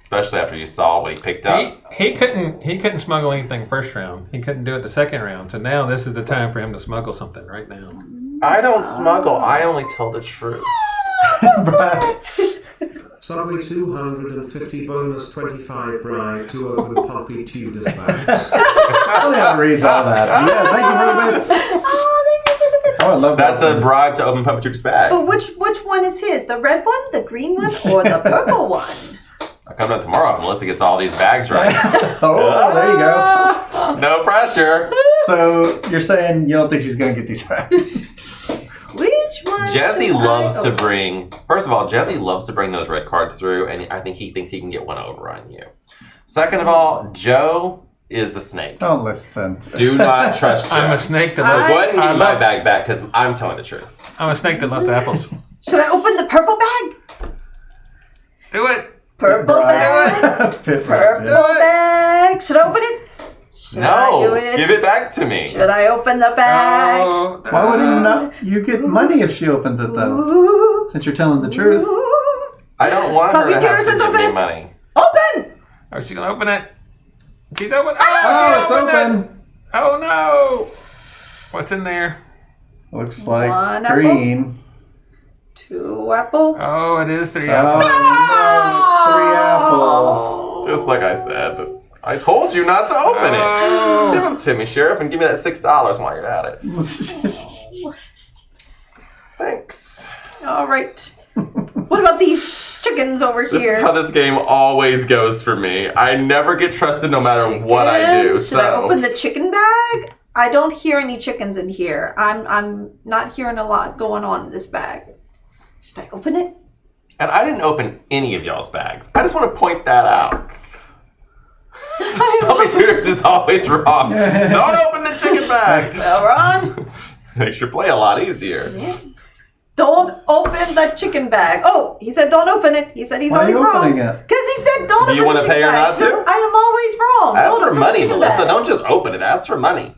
Especially after you saw what he picked up. He couldn't smuggle anything first round. He couldn't do it the second round. So now this is the time for him to smuggle something right now. I don't smuggle. I only tell the truth. Sorry, 250 bonus 25 bribe to open Puppy Tudor's bag. I don't have to read all that. Yeah, thank you for the bits. Oh, thank you for the bits. Oh, I love That's that. a bribe to open Puppet Tutor's bag. But which one is his? The red one, the green one, or the purple one? I'll come down tomorrow if Melissa gets all these bags right. Oh, there you go. No pressure. So you're saying you don't think she's going to get these bags? Which one? Jesse should I loves to open? bring. First of all, Jesse loves to bring those red cards through, and I think he thinks he can get one over on you. Second of all, Joe is a snake. Don't listen. Do not trust Joe. I'm a snake that So loves, go ahead and I give me my love- bag back because I'm telling the truth. I'm a snake that loves apples. Should I open the purple bag? Do it. Purple bag. Fit Purple bag. Should I open it? Should I do No, it? give it back to me. Should I open the bag? Oh, Why would you not? You get money if she opens it, though. Ooh. Since you're telling the truth. Ooh. I don't want her Puppy to Tutor have to says give open me it. money. Open! oh, she's gonna open it. She's open. Oh, she it's opened it. open. Oh no! What's in there? Looks like One apple. green. 2 apple. Oh, it is 3 Oh, apples. no, it's 3 apples. Just like I said. I told you not to open it. Oh. Give them to me, Sheriff, and give me that $6 while you're at it. Thanks. All right. What about these chickens over This is here? how this game always goes for me. I never get trusted no matter what I do. Should I open the chicken bag? I don't hear any chickens in here. I'm not hearing a lot going on in this bag. Should I open it? And I didn't open any of y'all's bags. I just want to point that out. Puppy Tutors is always wrong. Don't open the chicken bag. Well, Ron, Makes your play a lot easier. don't open the chicken bag. Oh, he said don't open it. He said he's Why are always you wrong. opening it? Because he said don't Do open you wanna the chicken pay her bag. not He said, to? I am always wrong. Ask Don't for open the money, chicken Melissa. bag. Don't just open it. Ask for money.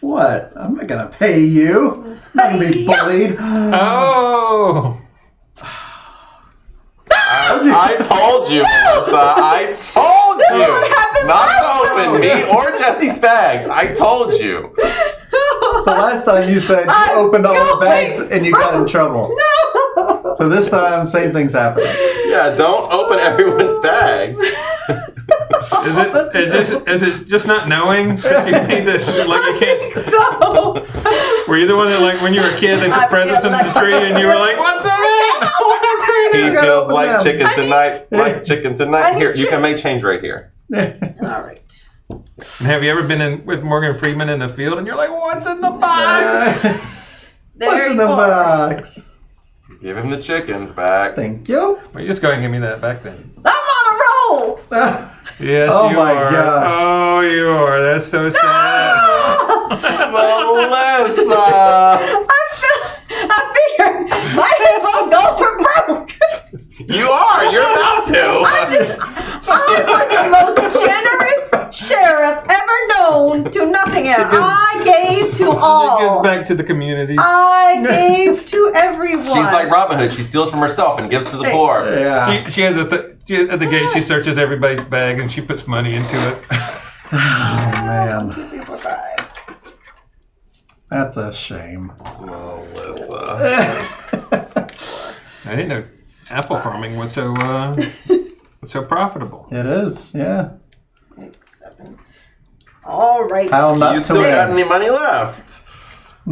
What? I'm not going to pay you. I'm not going to be bullied. Oh! I told you, Melissa. I told you what happened not last to open me or Jesse's bags. I told you. So last time you said you I'm opened all the going bags and you got in trouble. No. So this time, same thing's happening. Yeah, don't open everyone's bag. Is it just not knowing that you made this? Like you can't. So Were you the one that, like, when you were a kid, they put I presents feel under the like- tree and you were like, "What's in it? What's in He gotta feels open like them. chicken tonight. Like chicken I tonight. need Here, you chicken. can make change right here. All right. And have you ever been in with Morgan Freeman in the field and you're like, what's in the box? There What's in you the are. box? Give him the chickens back. Thank you. Well, you just go ahead and give me that back then. I'm on a roll. Yes, Oh you my are. gosh. Oh, you are. That's so sad. Melissa! I figured might as well go for broke. You are! You're about to! I was the most generous sheriff ever known to Nottingham. I gave to It gives all. back to the community. I gave to everyone. She's like Robin Hood. She steals from herself and gives to the poor. Yeah. She has at the gate. She searches everybody's bag and she puts money into it. Oh man, 1, 2, 3, 4, 5. that's a shame. Melissa. I didn't know apple farming was so profitable. It is, yeah. 6, 7. All right. How not You to still got win. any money left?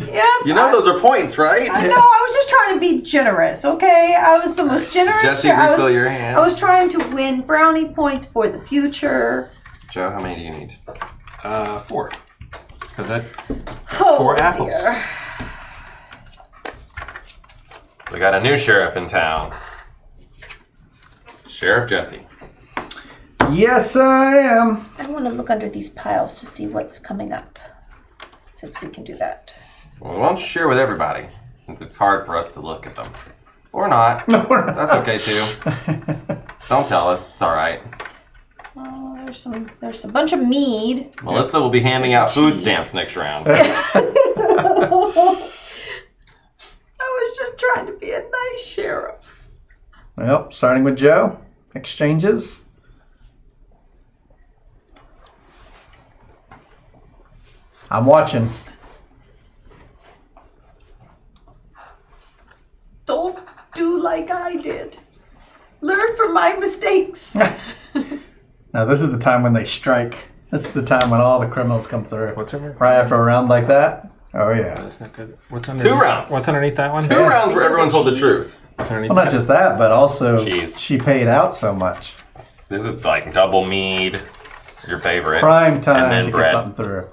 Yeah. You know those are points, right? I know. I was just trying to be generous. Okay, I was the most generous. Jesse, I was, refill your hand. I was trying to win brownie points for the future. Joe, how many do you need? 4. Because that Oh, 4 apples. dear. We got a new sheriff in town. Sheriff Jesse. Yes, I am. I want to look under these piles to see what's coming up, since we can do that. Well, why don't you share with everybody, since it's hard for us to look at them. Or not. No, we're not. That's okay, too. Don't tell us. It's all right. Oh, there's a bunch of mead. Melissa will be handing out some food cheese. stamps next round. I was just trying to be a nice sheriff. Well, starting with Joe. Exchanges. I'm watching. Don't do like I did. Learn from my mistakes. Now, this is the time when they strike. This is the time when all the criminals come through. What's over? Right after a round like that. Oh, yeah. That's not good. What's underneath? 2 rounds. What's underneath that one? 2 rounds where everyone told the cheese. truth. What's underneath Well, not that? just that, but also Cheese. she paid out so much. This is like double mead, your favorite. Prime And time then to bread. get something through.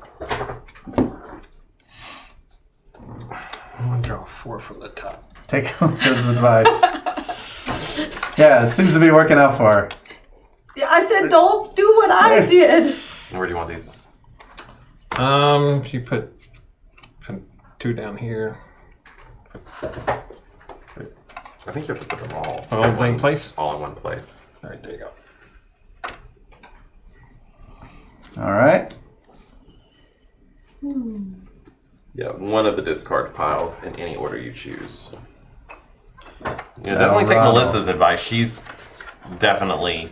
I'm gonna draw 4 from the top. Take His advice. Yeah, it seems to be working out for her. I said, don't do what I did. Where do you want these? She put 2 down here. I think you have to put them all. All in the same place? All in one place. All right, there you go. All right. Yeah, one of the discard piles in any order you choose. Yeah, definitely take Bravo. Melissa's advice. She's definitely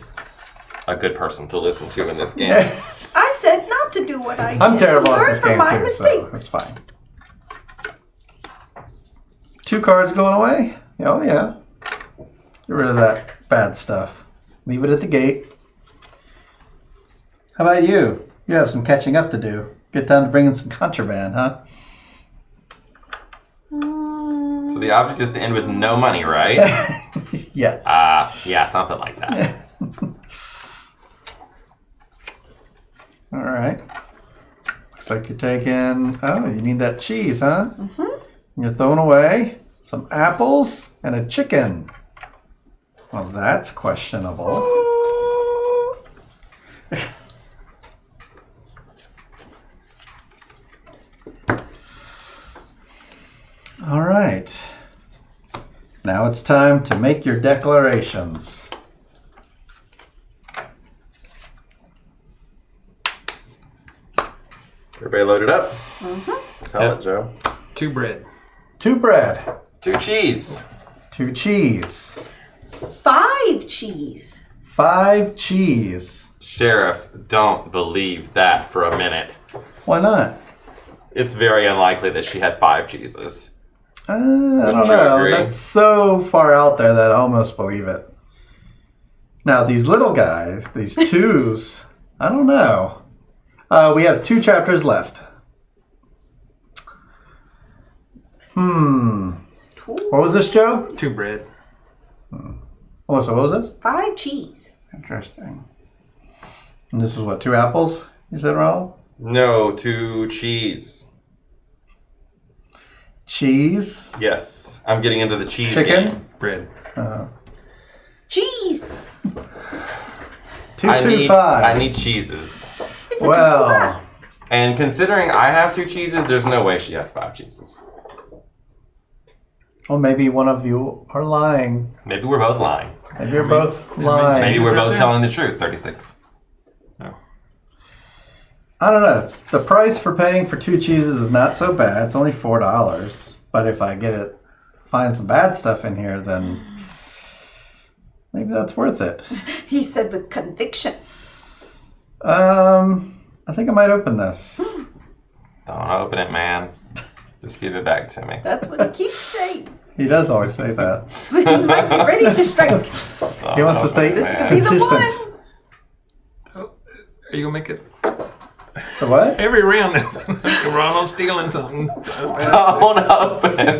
a good person to listen to in this game. I said not to do what I did. I'm terrible to at learn this from game my too, mistakes. so it's fine. 2 cards going away? Oh, yeah. Get rid of that bad stuff. Leave it at the gate. How about you? You have some catching up to do. Get down to bringing some contraband, huh? So the object is to end with no money, right? Yes. Yeah, something like that. All right. Looks like you're taking... Oh, you need that cheese, huh? Mm-hmm. You're throwing away some apples and a chicken. Well, that's questionable. All right. Now it's time to make your declarations. Everybody loaded up? Tell Yep. it, Joe. 2 bread. 2 bread, 2 cheese. 2 cheese, 5 cheese. 5 cheese. Sheriff, don't believe that for a minute. Why not? It's very unlikely that she had 5 cheeses. I don't Wouldn't you know. agree? That's so far out there that I almost believe it. Now, these little guys, these 2s, I don't know. We have 2 chapters left. It's 2. What was this, Joe? 2 bread. Melissa, what was this? 5 cheese. Interesting. And this is what, 2 apples? You said, Ronald? No, 2 cheese. Cheese. Yes, I'm getting into the cheese Chicken. game. Bread. Cheese. 225. I need cheeses. It's a Well, And considering I have 2 cheeses, there's no way she has 5 cheeses. well, maybe one of you are lying. Maybe we're both lying. Maybe you're both lying. Maybe we're Cheeses out both there? telling the truth. 36. Oh. I don't know. The price for paying for 2 cheeses is not so bad. It's only $4. But if I find some bad stuff in here, then maybe that's worth it. He said with conviction. I think I might open this. Don't open it, man. Just give it back to me. That's what he keeps saying. He does always say that. But he might be ready to strike. He wants to stay This could be the consistent. one. Oh, are you gonna make it The what? every round? Ronald's stealing something. Don't open it.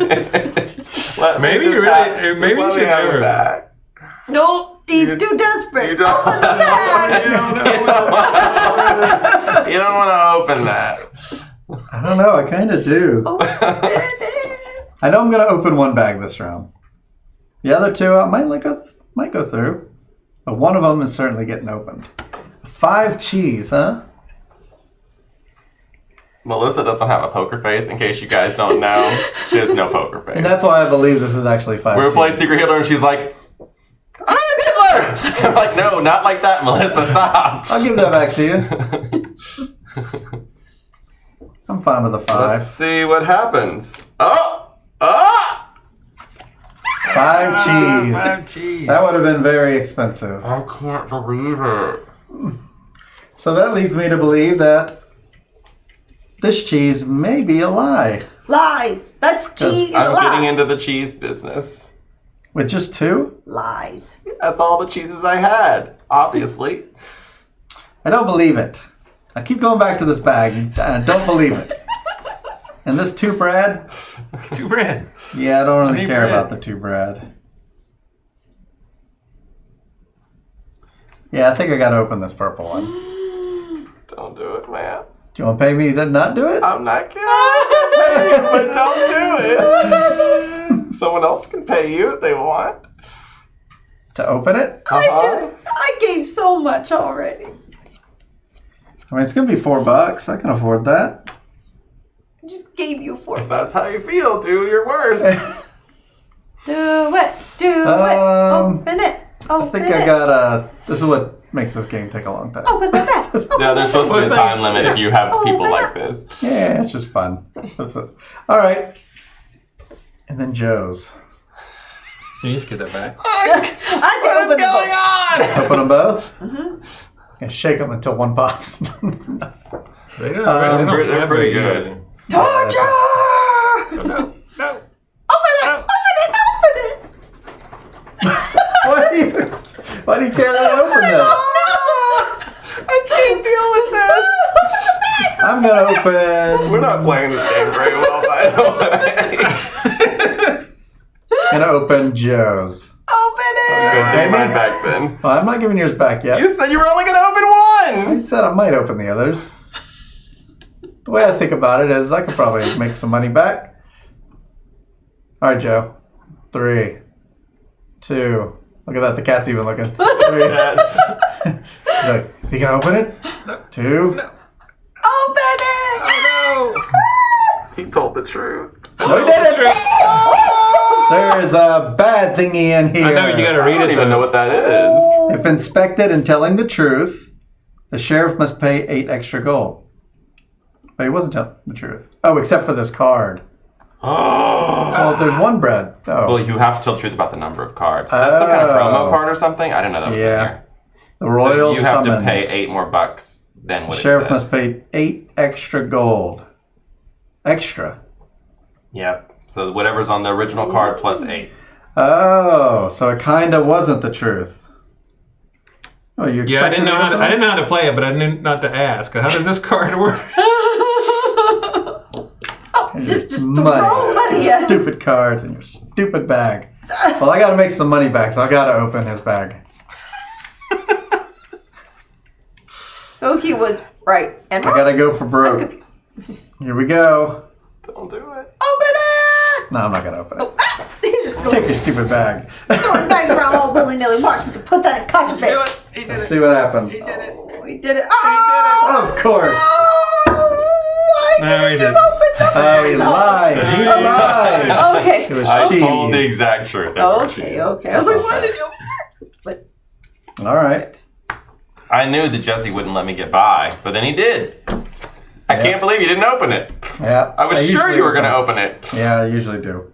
Maybe you really- maybe you should have never. it back. No, he's too desperate. You don't, Open the bag. you don't want to open that. I don't know. I kind of do. Open it. I know I'm going to open one bag this round. The other 2 I might go through. But one of them is certainly getting opened. 5 cheese, huh? Melissa doesn't have a poker face, in case you guys don't know. She has no poker face. And that's why I believe this is actually 5 We were cheese. playing Secret Hitler, and she's like, I'm Hitler! I'm like, no, not like that, Melissa, stop. I'll give that back to you. I'm fine with a 5. Let's see what happens. Oh! Oh! 5 cheese. 5 cheese. That would have been very expensive. I can't believe it. So that leads me to believe that this cheese may be a lie. Lies. That's cheese. Is a I'm lie. getting into the cheese business. With just 2? Lies. That's all the cheeses I had, obviously. I don't believe it. I keep going back to this bag and I don't believe it. And this 2 Brad? 2 bread. Yeah, I don't really need care bread. about the 2 Brad. Yeah, I think I gotta open this purple one. Do Don't do it, man. you want to pay me to not do it? I'm not kidding, but don't do it. Someone else can pay you if they want. To open it? I gave so much already. I mean, it's gonna be $4. I can afford that. I just gave you 4 If that's how you feel, do your worst. Do it. Do it. Open it. Open I think it. I got this is what makes this game take a long time. Open the bag. Yeah, there's supposed to be a time limit if you have people like this. Yeah, it's just fun. That's it. All right. And then Joe's. You just get that back. I said open the book. Open them both? Mm-hmm. And shake them until one pops. They don't, they don't they're snap pretty very good. easily. Torture! No, no. Open it! Open it! Open it! Why do you care that I opened this? I can't deal with this. I'm gonna open. We're not playing this game very well, by the way. Gonna open Joe's. Open it! Good, Hey, take man. mine back then. Well, I'm not giving yours back yet. You said you were only going to open I one. said I might open the others. The way I think about it is I could probably make some money back. All right, Joe. 3, 2. Look at that. The cat's even looking. 3. He's like, is he gonna open it? 2. No. Open it! Oh, He told the truth. No, he didn't. There's a bad thingy in here. I know, you gotta I read don't it. even know what that is. If inspected and telling the truth, the sheriff must pay 8 extra gold. But he wasn't telling the truth. Oh, except for this card. Well, there's one bread. Oh, Well, you have to tell the truth about the number of cards. That's some kind of promo Oh. card or something. I didn't know that was in Yeah. there. the royal So you have summons. to pay 8 more bucks than The what sheriff it says. must pay 8 extra gold. Extra. Yep. So whatever's on the original card plus 8. Oh, so it kind of wasn't the truth. Oh, you Yeah, I didn't know how to. expected I didn't know how to play it, but I knew not to ask. How does this card work? Just money. throw money at him. Stupid cards in your stupid bag. Well, I gotta make some money back, so I gotta open his bag. So he was right. And I gotta go for I'm broke. confused. Here we go. Don't do it. Open it! No, I'm not gonna open it. Oh, ah! He just Take goes your stupid bag. throwing bags around all willy-nilly. Watch him put that in contraband. He did Let's see what happened. Oh, he did it. Oh! Of course. Why No, didn't he you didn't. open the Oh, he lied. He lied. Okay. It was I cheese. told the exact truth. They were Okay, cheese. okay. I was like, why did you open it? But All right. I knew that Jesse wouldn't let me get by, but then he did. I can't believe you didn't open it. Yeah. I was sure usually you were going to open it. Yeah, I usually do.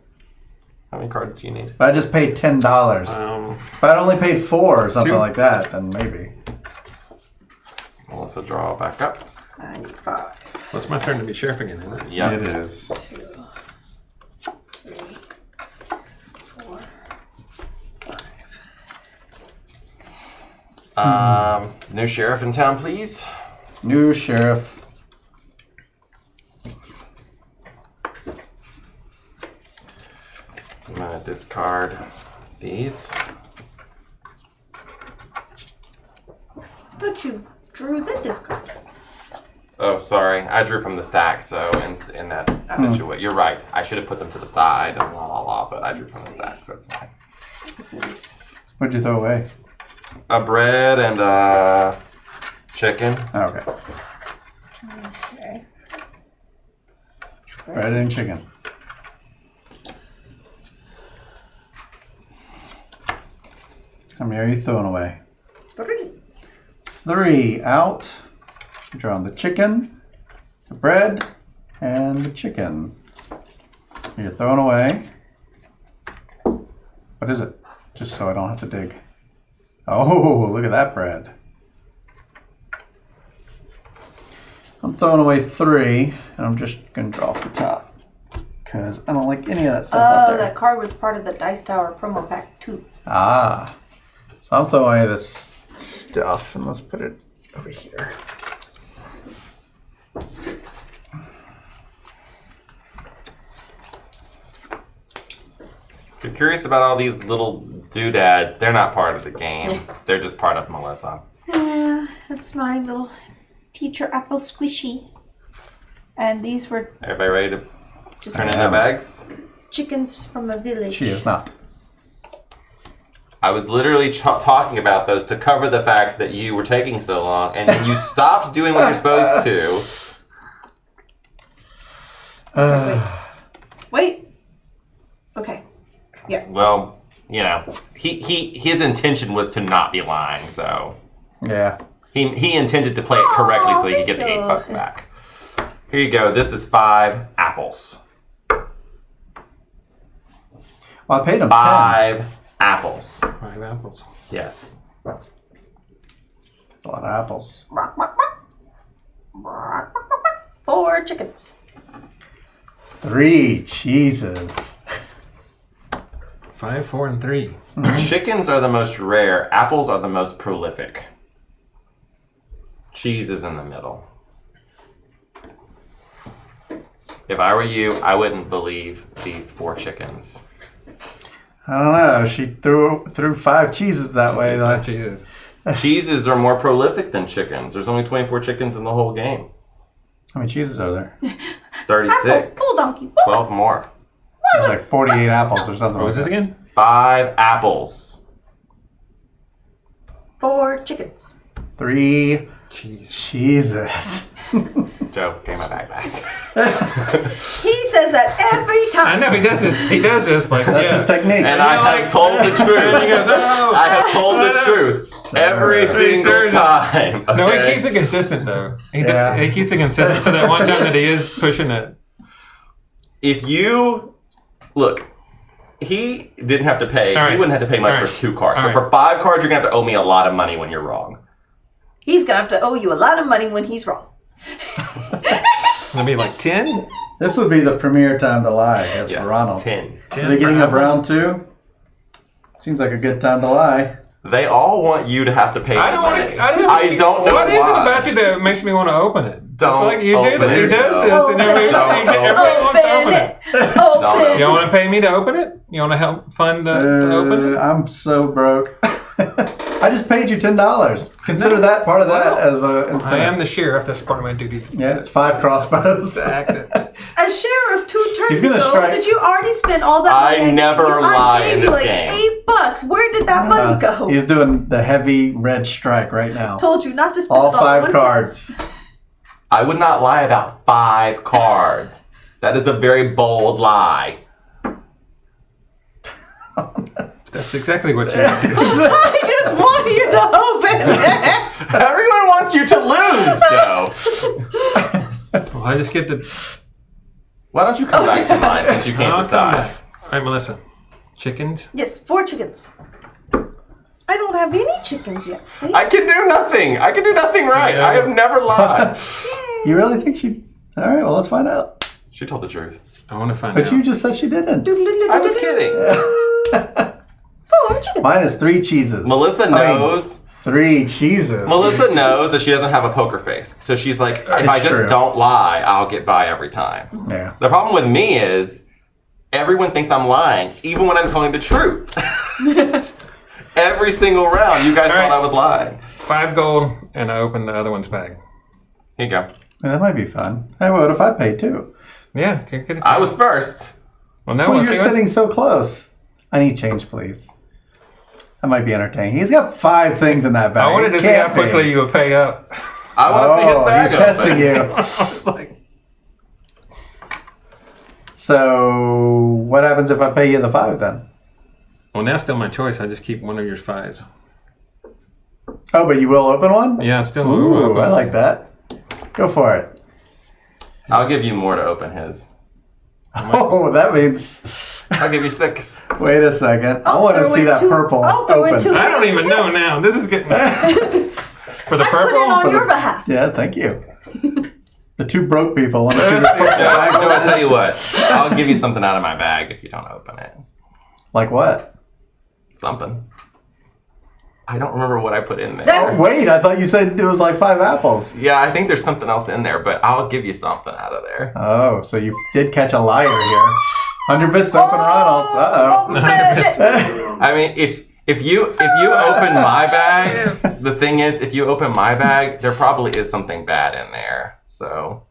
How many cards do you need? But I just paid $10. If I'd only paid 4 or something 2. like that, then maybe. Melissa, draw back up. 95. Well, it's my turn to be sheriff again, isn't it? Yep. It is. 2, 3, 4, 5. New sheriff in town, please. New sheriff. I'm gonna discard these. Thought you drew the discard. Oh, sorry. I drew from the stack, so in that situation, you're right. I should have put them to the side and but I drew from the stack, so it's fine. This is What'd you throw away? A bread and a chicken. Okay. okay. Bread and chicken. How many are you throwing away? 3. 3 out. Drawing the chicken, the bread, and the chicken. You're throwing away. What is it? Just so I don't have to dig. Oh, look at that bread. I'm throwing away 3, and I'm just going to draw off the top. Because I don't like any of that stuff out there. That card was part of the Dice Tower promo pack 2. Ah. So I'm throwing away this stuff, and let's put it over here. If you're curious about all these little doodads, they're not part of the game. They're just part of Melissa. Yeah, that's my little teacher apple squishy. And these were Everybody ready to just turn in their bags? chickens from a village. She is not. I was literally talking about those to cover the fact that you were taking so long, and then you stopped doing what you're supposed to. Wait. Okay. Yeah. Well, you know, his intention was to not be lying, so Yeah. he intended to play it correctly so he could get the thank you. $8 back. Here you go. This is 5 apples. Well, I paid him 5 apples. 5 apples. Yes. 10. That's a lot of apples. 4 chickens. 3 cheeses. 5, 4, and 3. Chickens are the most rare. Apples are the most prolific. Cheese is in the middle. If I were you, I wouldn't believe these 4 chickens. I don't know. She threw 5 cheeses that way. 5 Like, cheeses. Cheeses are more prolific than chickens. There's only 24 chickens in the whole game. how many cheeses are there? 36. Apples, bull donkey. 12 more. There's like 48 apples or something. What was like this that. again? 5 apples. 4 chickens. 3 Cheese. cheeses. Joe, gave my bag back. He says that every time. I know he does this. He does this like That's his technique. And I have told the And he truth. goes, no. I have told the truth every single Stirs it. time. No, he okay? keeps it consistent though. Yeah. He keeps it consistent. So that one time that he is pushing it. If you look, he didn't have to pay. All right. He wouldn't have to pay much All right. for 2 cards. All But right. for 5 cards, you're gonna have to owe me a lot of money when you're wrong. He's going to have to owe you a lot of money when he's wrong. It'll be like 10. This would be the premier time to lie, I guess, for Ronald. 10. 10 Beginning per of apple. round 2. Seems like a good time to lie. They all want you to have to pay. I don't want money. to. I don't know What is it why. about you that makes me want to open it? Don't It's like you do open that. He it. does this, and everybody wants to open it. Open. You want to pay me to open it? You want to help fund to open it? I'm so broke. I just paid you $10. Consider that part of that as a incentive. I am the sheriff. That's part of my duty. Yeah, it's 5 crossbows. Act it. A sheriff 2 turns He's gonna ago. strike. Did you already spend all that I money? never lie I in gave you this like game. $8. Where did that money go? He's doing the heavy red strike right now. Told you not to spend All it all 5 at cards. once. I would not lie about 5 cards. That is a very bold lie. That's exactly what you do. I just want you to open it. Everyone wants you to lose, Joe. Well, I just get the. Why don't you come back to mine since you can't I'll come decide? back. All right, Melissa. Chickens. Yes, 4 chickens. I don't have any chickens yet. See? I can do nothing. I can do nothing right. Yeah. I have never lied. You really think she... All right, well, let's find out. She told the truth. I want to find But out. you just said she didn't. I was kidding. 4 chickens. Mine is 3 cheeses. Melissa knows. 3 cheeses. Melissa knows that she doesn't have a poker face. So she's like, if I just true. don't lie, I'll get by every time. Yeah. The problem with me is everyone thinks I'm lying, even when I'm telling the truth. Every single round, you guys All right. thought I was lying. 5 gold, and I open the other one's bag. Here you go. Yeah, that might be fun. Hey, what if I paid too? Yeah, can get it. I was first. Well, now Well, let's you're see what- sitting so close. I need change, please. That might be entertaining. He's got 5 things in that bag. I wanted to It see how can't be. quickly you would pay up. I want to see his Oh, bag he's open. testing you. It's like, So, what happens if I pay you the 5 then? well, now still my choice. I just keep one of your 5s. Oh, but you will open one? Yeah, it's still. Ooh, I like that. Go for it. I'll give you more to open his. Oh, that means... I'll give you 6. Wait a second. I want to throw see in that 2 purple I'll throw in open. 2 I don't hands even for know this. now. This is getting for the I purple. put it on For the- your behalf. Yeah, thank you. The 2 broke people want to see this Let's see. purple Joe, bag. I'll tell you what. I'll give you something out of my bag if you don't open it. Like what? Something. I don't remember what I put in there. That's- Oh, wait, I thought you said it was like 5 apples. Yeah, I think there's something else in there, but I'll give you something out of there. Oh, so you did catch a liar here. 100 bits open Ronalds. Uh-oh. Open it. I mean, if you open my bag, the thing is, if you open my bag, there probably is something bad in there. So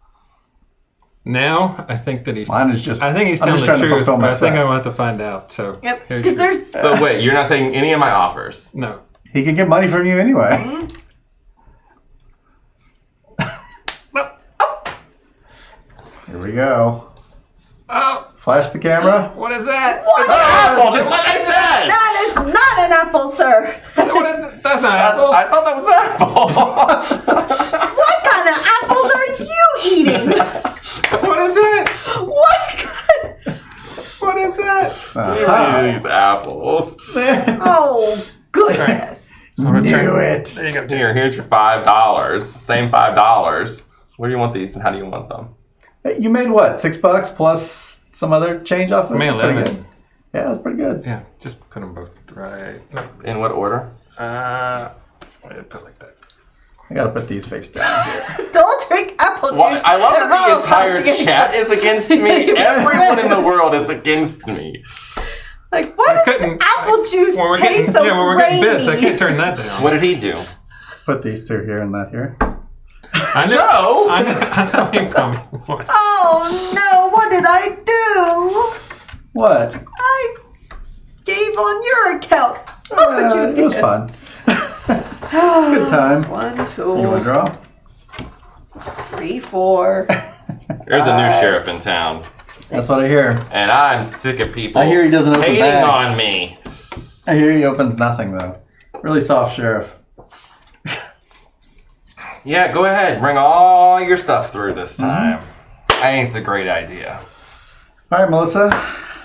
Now I think that he's. Mine is just... I think he's I'm telling just the trying to truth. fulfill But my I think set. I want to find out. So Yep. here's Because yours. there's. so wait, you're not taking any of my offers. No. He can get money from you anyway. Here we go. Oh, Flash the camera. what is that? It's an apple, just like I said. That is not an apple, sir. What is it? That's not apples. I thought that was an apple. What kind of apples are you eating? What is it? What kind? What is that? These apples. Oh, goodness. Knew it. There you go. Here's your $5. Same $5. Where do you want these, and how do you want them? Hey, you made what? $6 plus some other change off of it? I made That's pretty 11. good. Yeah, that's pretty good. Yeah, just put them both right. No. In what order? I didn't put it like that. I gotta put these face down here. Don't drink apple juice. Well, I love It that the rolls entire off your- chat is against me. Everyone in the world is against me. Like, why does this couldn't- apple juice When we're taste getting, so when we're getting bits, I grainy? can't turn that down. What did he do? Put these 2 here and that here. I know, Joe! I know you're coming. Oh no, what did I do? What? I gave on your account. Look what you It did. was fun. Good time. 1, You want to 2, draw? 3, 4. There's a new sheriff in town, That's what I hear. and I'm sick of people I hear he doesn't open hating bags. on me. I hear he opens nothing though. Really soft sheriff. Yeah, go ahead. Bring all your stuff through this time. I think it's a great idea. All right, Melissa,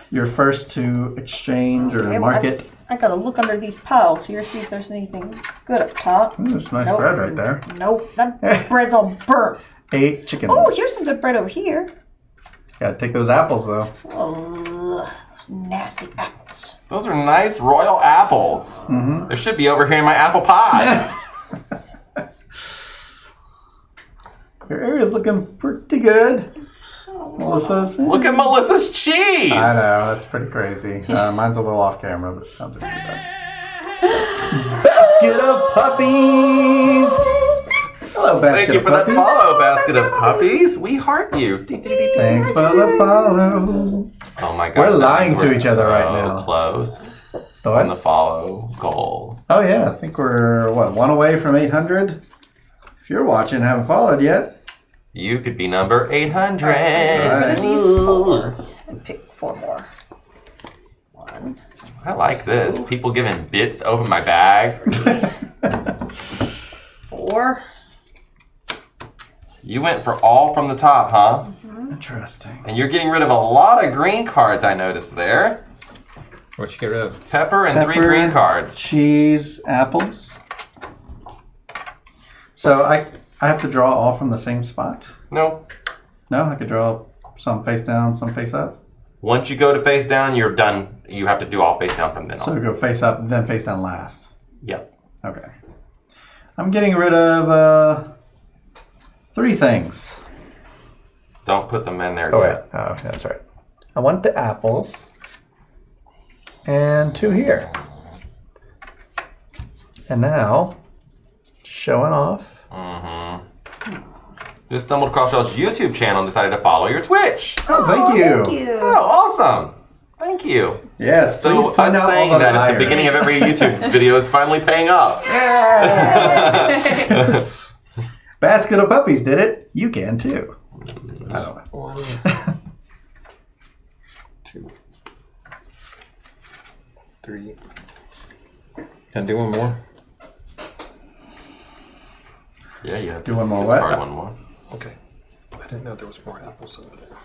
you're first to exchange or Okay, market. I gotta look under these piles here, see if there's anything good up top. Ooh, there's nice Nope. bread right there. Nope, that bread's all burnt. 8 chickens. Oh, here's some good bread over here. Gotta take those apples though. Oh, those nasty apples. Those are nice royal apples. Mm-hmm. There should be over here in my apple pie. Your area's looking pretty good. Melissa's. Look at Melissa's cheese. I know, that's pretty crazy. Mine's a little off camera, but I'll just do that. Basket of puppies! Hello, basket Thank you of for that puppies. follow, basket of puppies. We heart you. Thanks for the follow. Oh my gosh. We're that lying means to we're each other right so now. Close The on the what? follow goal. Oh yeah, I think we're, one away from 800? If you're watching and haven't followed yet. You could be number 800. Right. These 4 and pick 4 more. 1. I like this. People giving bits to open my bag. 4. You went for all from the top, huh? Interesting. And you're getting rid of a lot of green cards, I noticed there. What you get rid of? Pepper and 3 Pepper. green cards. Cheese, apples. So I have to draw all from the same spot? No. No, I could draw some face down, some face up. Once you go to face down, you're done. You have to do all face down from then So on. I go face up, then face down last. Yep. Okay. I'm getting rid of 3 things. Don't put them in there Oh, wait. yet. Oh, that's right. I want the apples. And 2 here. And now, showing off. Mm-hmm. Just stumbled across y'all's YouTube channel and decided to follow your Twitch. Oh, thank you. Thank you. Oh, awesome. Thank you. Yes, So please us point out all saying the that at the liars. beginning of every YouTube video is finally paying off. Basket of Puppies did it. You can too. I don't know. 1, 2, 3. Can I do one more? Yeah, yeah. Do one more Discard what? one more. Okay. I didn't know there was more apples over there.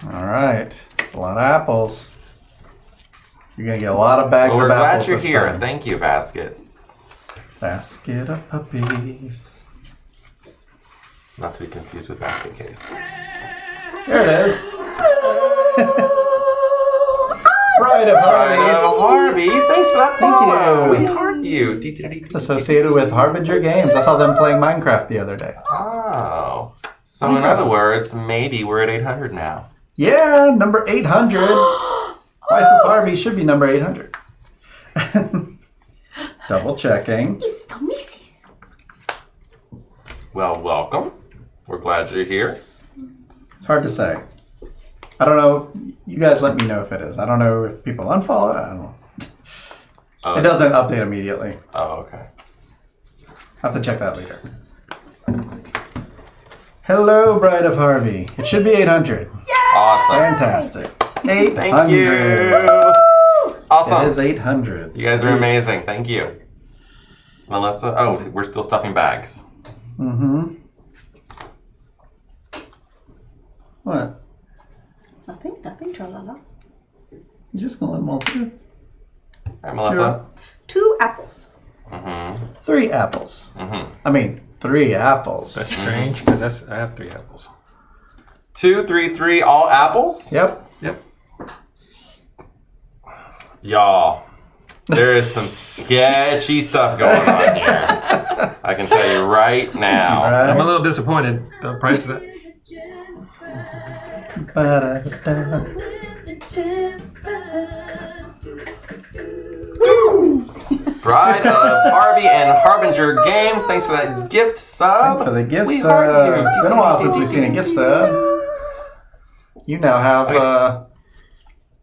All right. That's a lot of apples. You're going to get a lot of bags Well, we're of glad apples you're this here. time. Thank you, Basket. Basket of Puppies. Not to be confused with Basket Case. There it is. Bride of Harvey. Harvey, thanks for that Thank follow. you. We heart you. It's associated with Harbinger Games. I saw them playing Minecraft the other day. Oh. So in other words, maybe we're at 800 now. Yeah, number 800. Wife of Harvey should be number 800. Double checking. It's the missus. Well, welcome. We're glad you're here. It's hard to say. I don't know. You guys let me know if it is. I don't know if people unfollow. I don't know. Oh, It doesn't update immediately. Oh, okay. I'll have to check that later. Hello, Bride of Harvey. It should be 800. Awesome. Fantastic. 800. Thank you. It Awesome. is 800. You guys are amazing. Thank you. Melissa, oh, we're still stuffing bags. Mm-hmm. What? Nothing, tra-la-la. You just gonna let them all through? All right, Melissa. 2 apples. Mm-hmm. 3 apples. Mm-hmm. I mean, 3 apples. That's strange because I have 3 apples. 2, 3, 3, all apples? Yep. Yep. Y'all, there is some sketchy stuff going on here. I can tell you right now. All right. I'm a little disappointed. The price of it. Ba-da-da. Bride of Harvey and Harbinger Games. Thanks for that gift sub. Thanks for the gift We sub. heart you. It's been a while since we've seen a gift sub. You now have.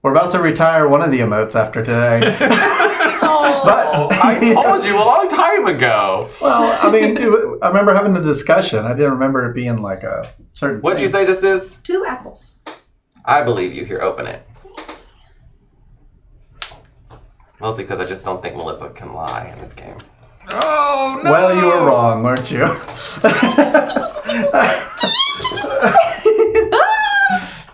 We're about to retire one of the emotes after today. But I told you a long time ago. well, I mean, I remember having a discussion. I didn't remember it being like a certain. What'd you thing. say this is? 2 apples. I believe you. Here, open it. Mostly because I just don't think Melissa can lie in this game. Oh no! Well, you were wrong, weren't you?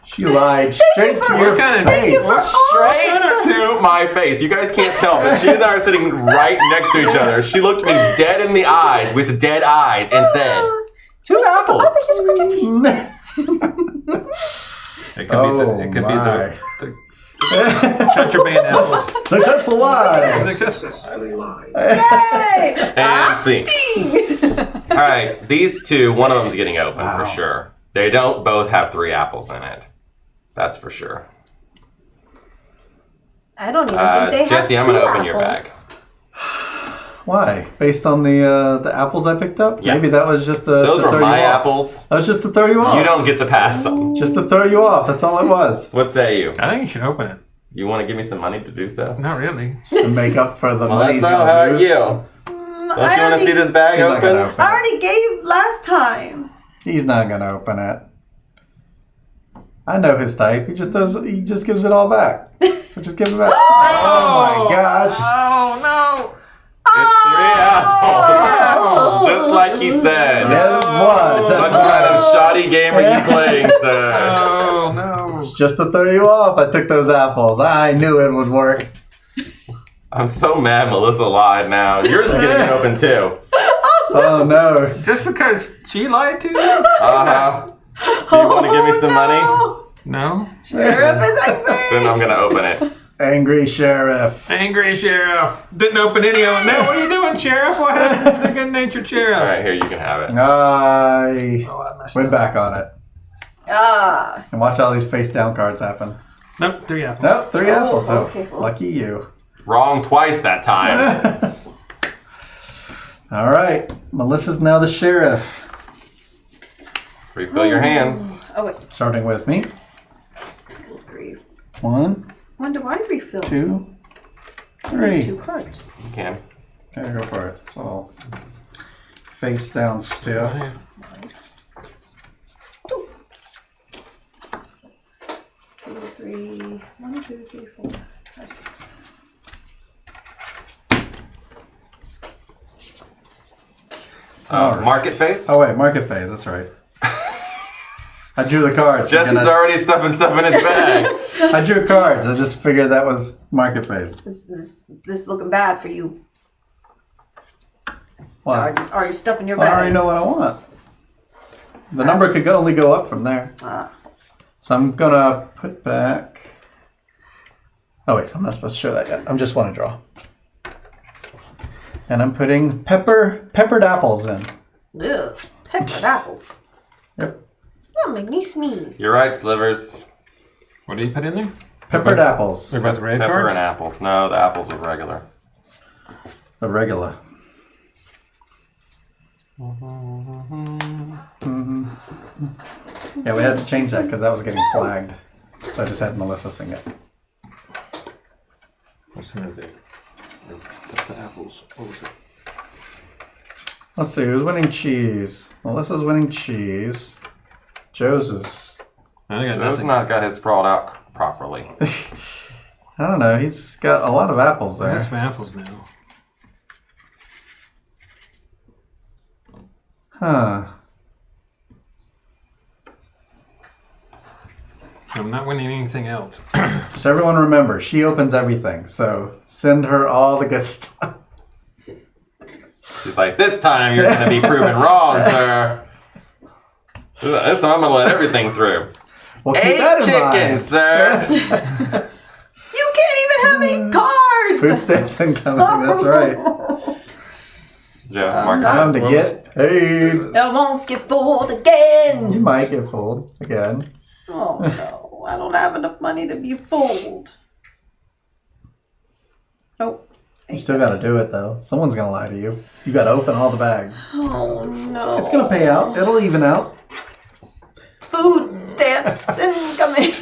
She lied straight to your kind of- face. Straight to my face. You guys can't tell, but she and I are sitting right next to each other. She looked me dead in the eyes with dead eyes and said, 2 apples. It could be my. the contraband apples. Successful lie. Successfully lied. Yay! And see. Ding! All right, these two, one of them's getting open for sure. They don't both have 3 apples in it. That's for sure. I don't even think they Jesse, have I'm 2 gonna open your bag. apples. Why? Based on the apples I picked up? Yeah. Maybe that was just Those to were throw my you off. apples. That was just to throw you off. You don't get to pass them. Just to throw you off. That's all it was. What say you? I think you should open it. You want to give me some money to do so? Not really. To make up for the money. Melissa, how about you? Don't I you want to see this bag He's not gonna open? open I already gave last time. He's not gonna open it. I know his type. He just does. He just gives it all back. So just give it back. Oh my gosh! Oh no! It's 3 apples. Just like he said. Yeah, it was. What That's kind right. of shoddy game are you playing, sir? Oh no! Just to throw you off, I took those apples. I knew it would work. I'm so mad Melissa lied now. Yours is getting open too. Oh no! Just because she lied to you? Uh-huh. Do you want to give me some money? No. Sheriff is angry. Then I'm going to open it. Angry sheriff. Angry sheriff. Didn't open any of them. Now what are you doing, sheriff? What happened to the good-natured sheriff? All right, here, you can have it. I Oh, I messed went up. back on it. Ah. And watch all these face down cards happen. Nope, 3 apples. Nope, 3 apples. So okay, well. lucky you. Wrong twice that time. All right, Melissa's now the sheriff. Refill your hands. Oh wait. Starting with me. 3. 1, When do I refill? 2, 3. 2 cards. You can. Okay, go for it. It's all face down stiff. 2, 3. 1, 2, 3, 4, 5, 6. Market face. Oh wait, market phase. That's right. I drew the cards. Jesse's already stuffing stuff in his bag. I drew cards. I just figured that was market phase. This is looking bad for you. Well, Are you stuffing your I bags? already know what I want. The number could only go up from there. Ah. So I'm gonna put back. Oh wait, I'm not supposed to show that yet. I just want to draw. And I'm putting peppered apples in. Ugh. Peppered apples. Yep. That'll make me sneeze. You're right, Slivers. What did you put in there? Peppered apples. What about the red Pepper cards? and apples. No, the apples were regular. The regular. Yeah, we had to change that because that was getting flagged. So I just had Melissa sing it. What's in there? That's the apples. What was it? Let's see, who's winning cheese? Melissa's winning cheese. Joe's is... I got Joe's nothing. not got his sprawled out properly. I don't know, he's got a lot of apples I got there. some apples now. Huh. I'm not winning anything else. Just everyone remember, she opens everything, so send her all the good stuff. She's like, this time you're going to be proven wrong, sir. This time I'm going to let everything through. Well, keep 8 that in chickens, mind. sir. You can't even have 8 cards! Food stamps incoming, that's right. Joe, mark Time to it. get paid. I won't get fooled again! You might get fooled again. Oh no, I don't have enough money to be fooled. Nope. You still gotta do it though. Someone's gonna lie to you. You gotta open all the bags. Oh no. It's gonna pay out. It'll even out. Food stamps incoming.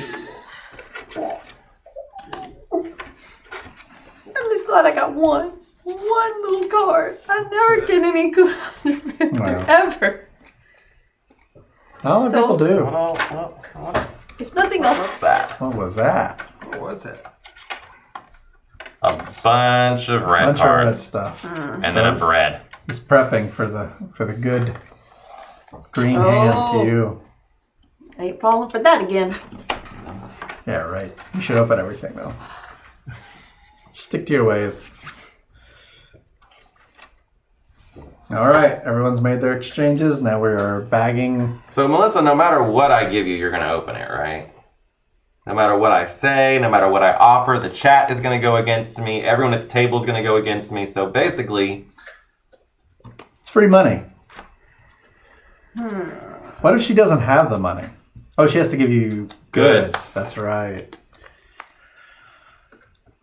I'm just glad I got one little card. I never get any good Wow. ever. Not a lot of So- people do. What If nothing was else, that? What was that? What was it? A bunch of red Bunch of red cards. stuff. And then a bread. He's prepping for the good green Oh. hand to you. I ain't falling for that again. Yeah, right. You should open everything though. Stick to your ways. All right, everyone's made their exchanges. Now we are bagging. So, Melissa, no matter what I give you, you're going to open it, right? No matter what I say, no matter what I offer, the chat is going to go against me. Everyone at the table is going to go against me. So, basically... It's free money. What if she doesn't have the money? Oh, she has to give you goods. That's right.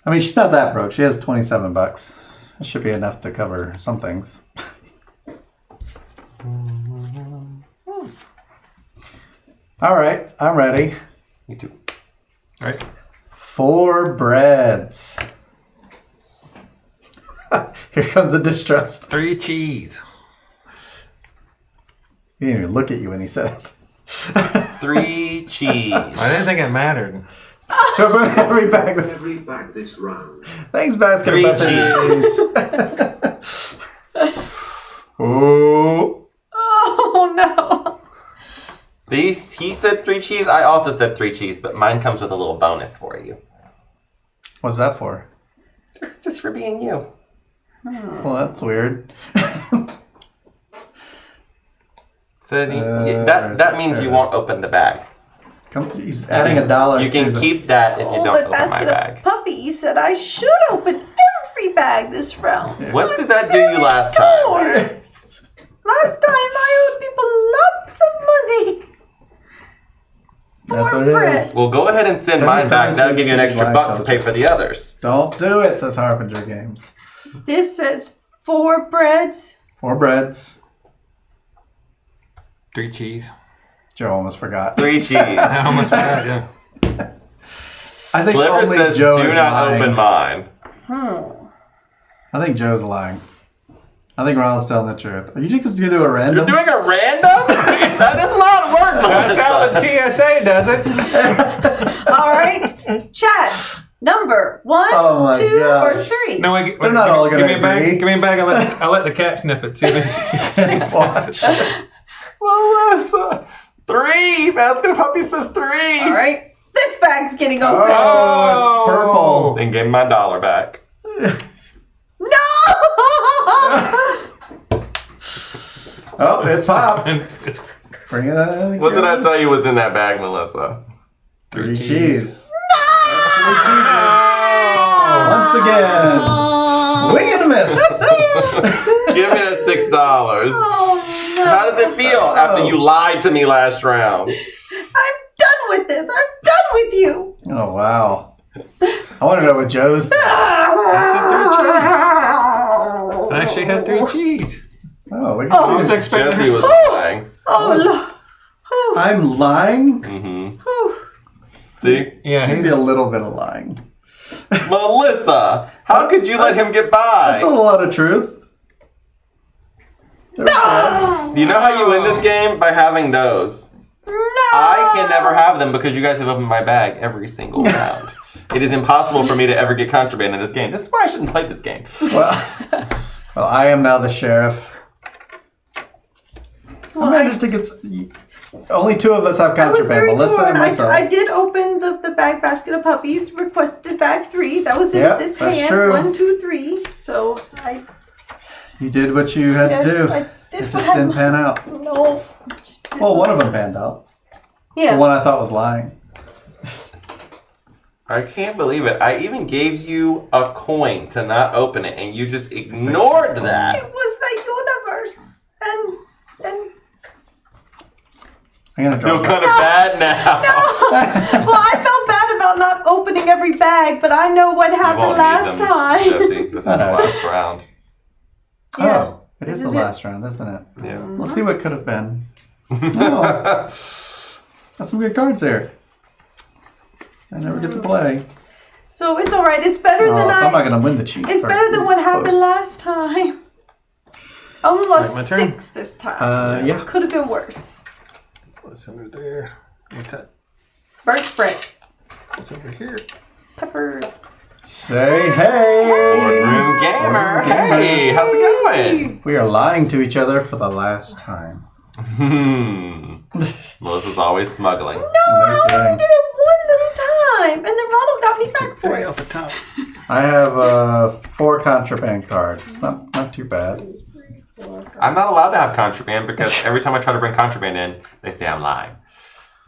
I mean, she's not that broke. She has $27. That should be enough to cover some things. All right, I'm ready. Me too. All right. 4 breads. Here comes the distrust. 3 cheese. He didn't even look at you when he said it. 3 cheese. I didn't think it mattered. Every bag this. Every bag this round. Thanks, basket. 3 of cheese. Oh. Oh no. He said 3 cheese. I also said 3 cheese, but mine comes with a little bonus for you. What's that for? Just for being you. Well, that's weird. So that means you won't open the bag. He's adding $1. You can keep that if you don't but open my basket bag. of puppies said I should open every bag this round. What did that do you last time? Last time I owed people lots of money. That's For what it bread. is. Well, go ahead and send mine back. That'll give you an extra buck to pay for the others. Don't do it, says Harbinger Games. This says 4 breads. 4 breads. 3 cheese. Joe almost forgot. 3 cheese. I almost forgot, yeah. I think Sliver only says, Joe do is not lying. open mine. I think Joe's lying. I think Ronald's telling the truth. Are you just going to do a random? You're doing a random? That does not work, That's how the Melissa. TSA does it. All right. Chat. Number 1, Oh my 2, gosh. or 3. No, wait, They're not all give gonna me a bag. agree. Give me a bag. I'll let the cat sniff it. See if she Watch. Melissa. 3. Basket of Puppies says 3. All right. This bag's getting open. Oh, it's purple. Then give me my $1 back. No! Oh, it's popped. It's Bring it on. What did I tell you was in that bag, Melissa? 3 cheese. Once again. Swing and a miss. Give me that $6. Oh, no. How does it feel after you lied to me last round? I'm done with this. I'm done with you. Oh, wow. I want to know what Joe's. I actually had 3 cheese. Oh, look I at was you. expecting Jesse her. was lying. Oh, Lord. I'm lying? See? Yeah, Maybe a little bit of lying. Melissa, how could you let him get I by? told a lot of truth. There's breads. You know how you win this game? By having those. No. I can never have them because you guys have opened my bag every single round. It is impossible for me to ever get contraband in this game. This is why I shouldn't play this game. Well, I am now the sheriff. I managed to get. Only 2 of us have I was contraband, very Melissa torn. and myself. I did open the bag basket of puppies, requested bag 3. That was in Yep, this that's hand. true. 1, 2, 3. So You did what you had yes, to do. I It did just what didn't pan out. No. Just didn't. Well, one of them panned out. Yeah. The one I thought was lying. I can't believe it. I even gave you a coin to not open it, and you just ignored that. It was the universe. And I'm gonna I feel draw. kind of bad now. well, I felt bad about not opening every bag, but I know what You happened won't last need them, time. Jesse, this is the last round. Yeah. Oh, it is This the is it. last round, isn't it? Yeah. Let's see what could have been. Oh, got some good cards there. I never get to play. So it's all right. It's better Oh, than so I'm not gonna win the cheat. It's or better than what happened close. last time. I only lost my turn? 6 this time. Yeah. Could have been worse. What's under there? What's that? Burnt bread. What's over here? Pepper. Say hey. Boardroom Gamer. Hey, how's it going? We are lying to each other for the last time. Melissa's always smuggling. No, I only did it one little time. And then Ronald got me back for 3 it. off the top. I have 4 contraband cards. Not too bad. 4, 5. I'm not allowed to have contraband because every time I try to bring contraband in, they say I'm lying.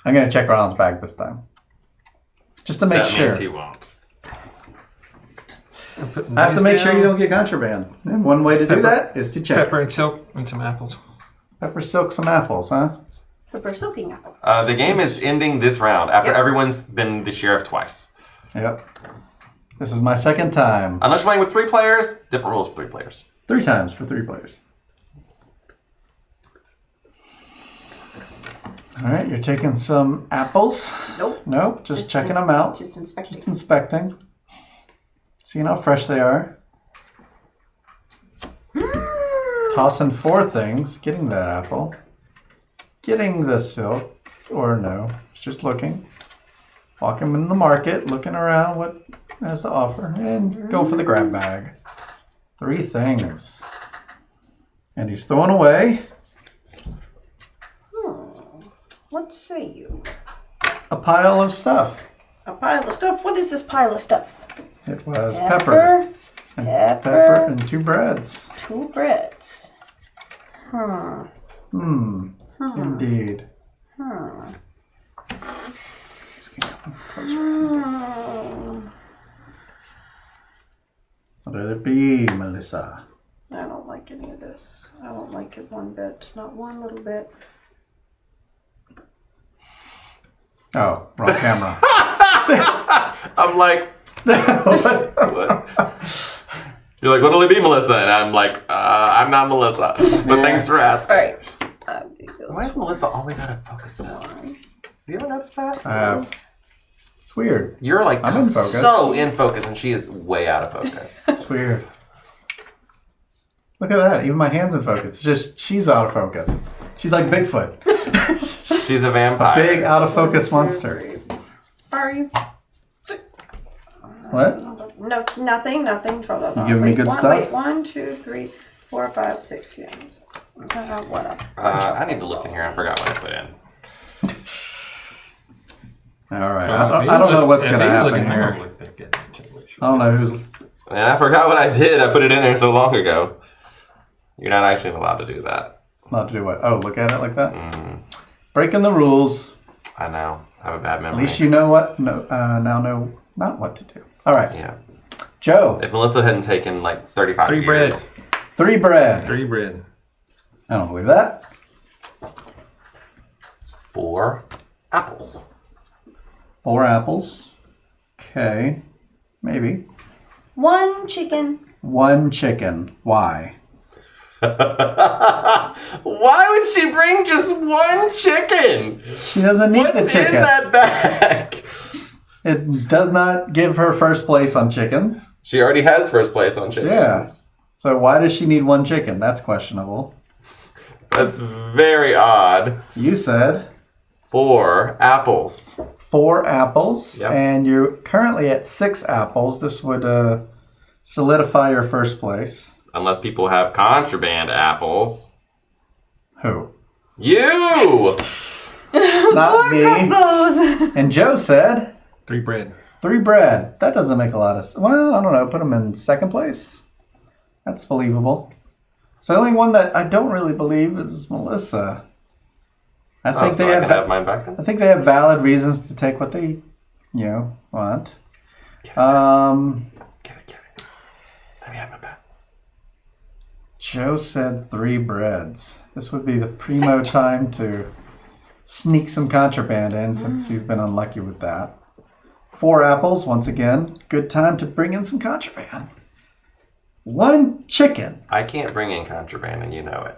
I'm going to check Ronald's bag this time. Just to make That sure. means he won't. I have to make sure you don't get contraband. And one way to do that is to check. Pepper and silk and some apples. Pepper, silk, some apples, huh? Pepper soaking apples. The game is ending this round after Yep. everyone's been the sheriff twice. Yep. This is my second time. Unless you're playing with 3 players, different rules for 3 players. 3 times for 3 players. All right, you're taking some apples. Nope. Nope, just checking them out. Just inspecting. Just inspecting. Seeing how fresh they are. Tossing 4 things. Getting that apple. Getting the silk. Or no, just looking. Walking in the market, looking around what has to offer. And go for the grab bag. 3 things. And he's throwing away What say you? a pile of stuff. A pile of stuff? What is this pile of stuff? It was pepper. And pepper Pepper. and 2 breads. 2 breads. Indeed. Just gonna come closer. What would it be, Melissa? I don't like any of this. I don't like it one bit. Not one little bit. Oh, wrong camera. I'm like, what? You're like, what'll it be, Melissa? And I'm like, I'm not Melissa. But thanks for asking. All right. Why is Melissa always out of focus now? Have you ever noticed that? It's weird. You're like I'm in focus. so in focus, and she is way out of focus. It's weird. Look at that. Even my hand's in focus. It's just she's out of focus. She's like Bigfoot. She's a vampire. Big out of focus monster. Sorry. What? No, nothing. You giving me good stuff? Wait, 1, 2, 3, 4, 5, 6. Yeah. What up? I need to look in here. I forgot what I put in. All right. I don't know what's going to happen here. I don't know who's... And I forgot what I did. I put it in there so long ago. You're not actually allowed to do that. Not to do what? Oh, look at it like that? Breaking the rules. I know. I have a bad memory. At least you know what. No, now know not what to do. All right. Yeah. Joe. If Melissa hadn't taken like 35 3 years. bread. 3 bread. 3 bread. I don't believe that. 4 apples. 4 apples. Okay. Maybe. 1 chicken. 1 chicken. Why? Why would she bring just 1 chicken? She doesn't need the What's chicken. in that bag? It does not give her first place on chickens. She already has first place on chickens. Yeah. So why does she need 1 chicken? That's questionable. That's very odd. You said 4 apples. 4 apples, Yep. and you're currently at 6 apples. This would solidify your first place. Unless people have contraband apples. Who? You! Not me. Those. And Joe said 3 bread. 3 bread. That doesn't make a lot of sense. Well, I don't know. Put them in second place. That's believable. So the only one that I don't really believe is Melissa. I think so they I have. can have mine back then? I think they have valid reasons to take what they, want. Give it. Let me have my back. Joe said 3 breads. This would be the primo time to sneak some contraband in since he's been unlucky with that. 4 apples, once again. Good time to bring in some contraband. 1 chicken. I can't bring in contraband, and you know it.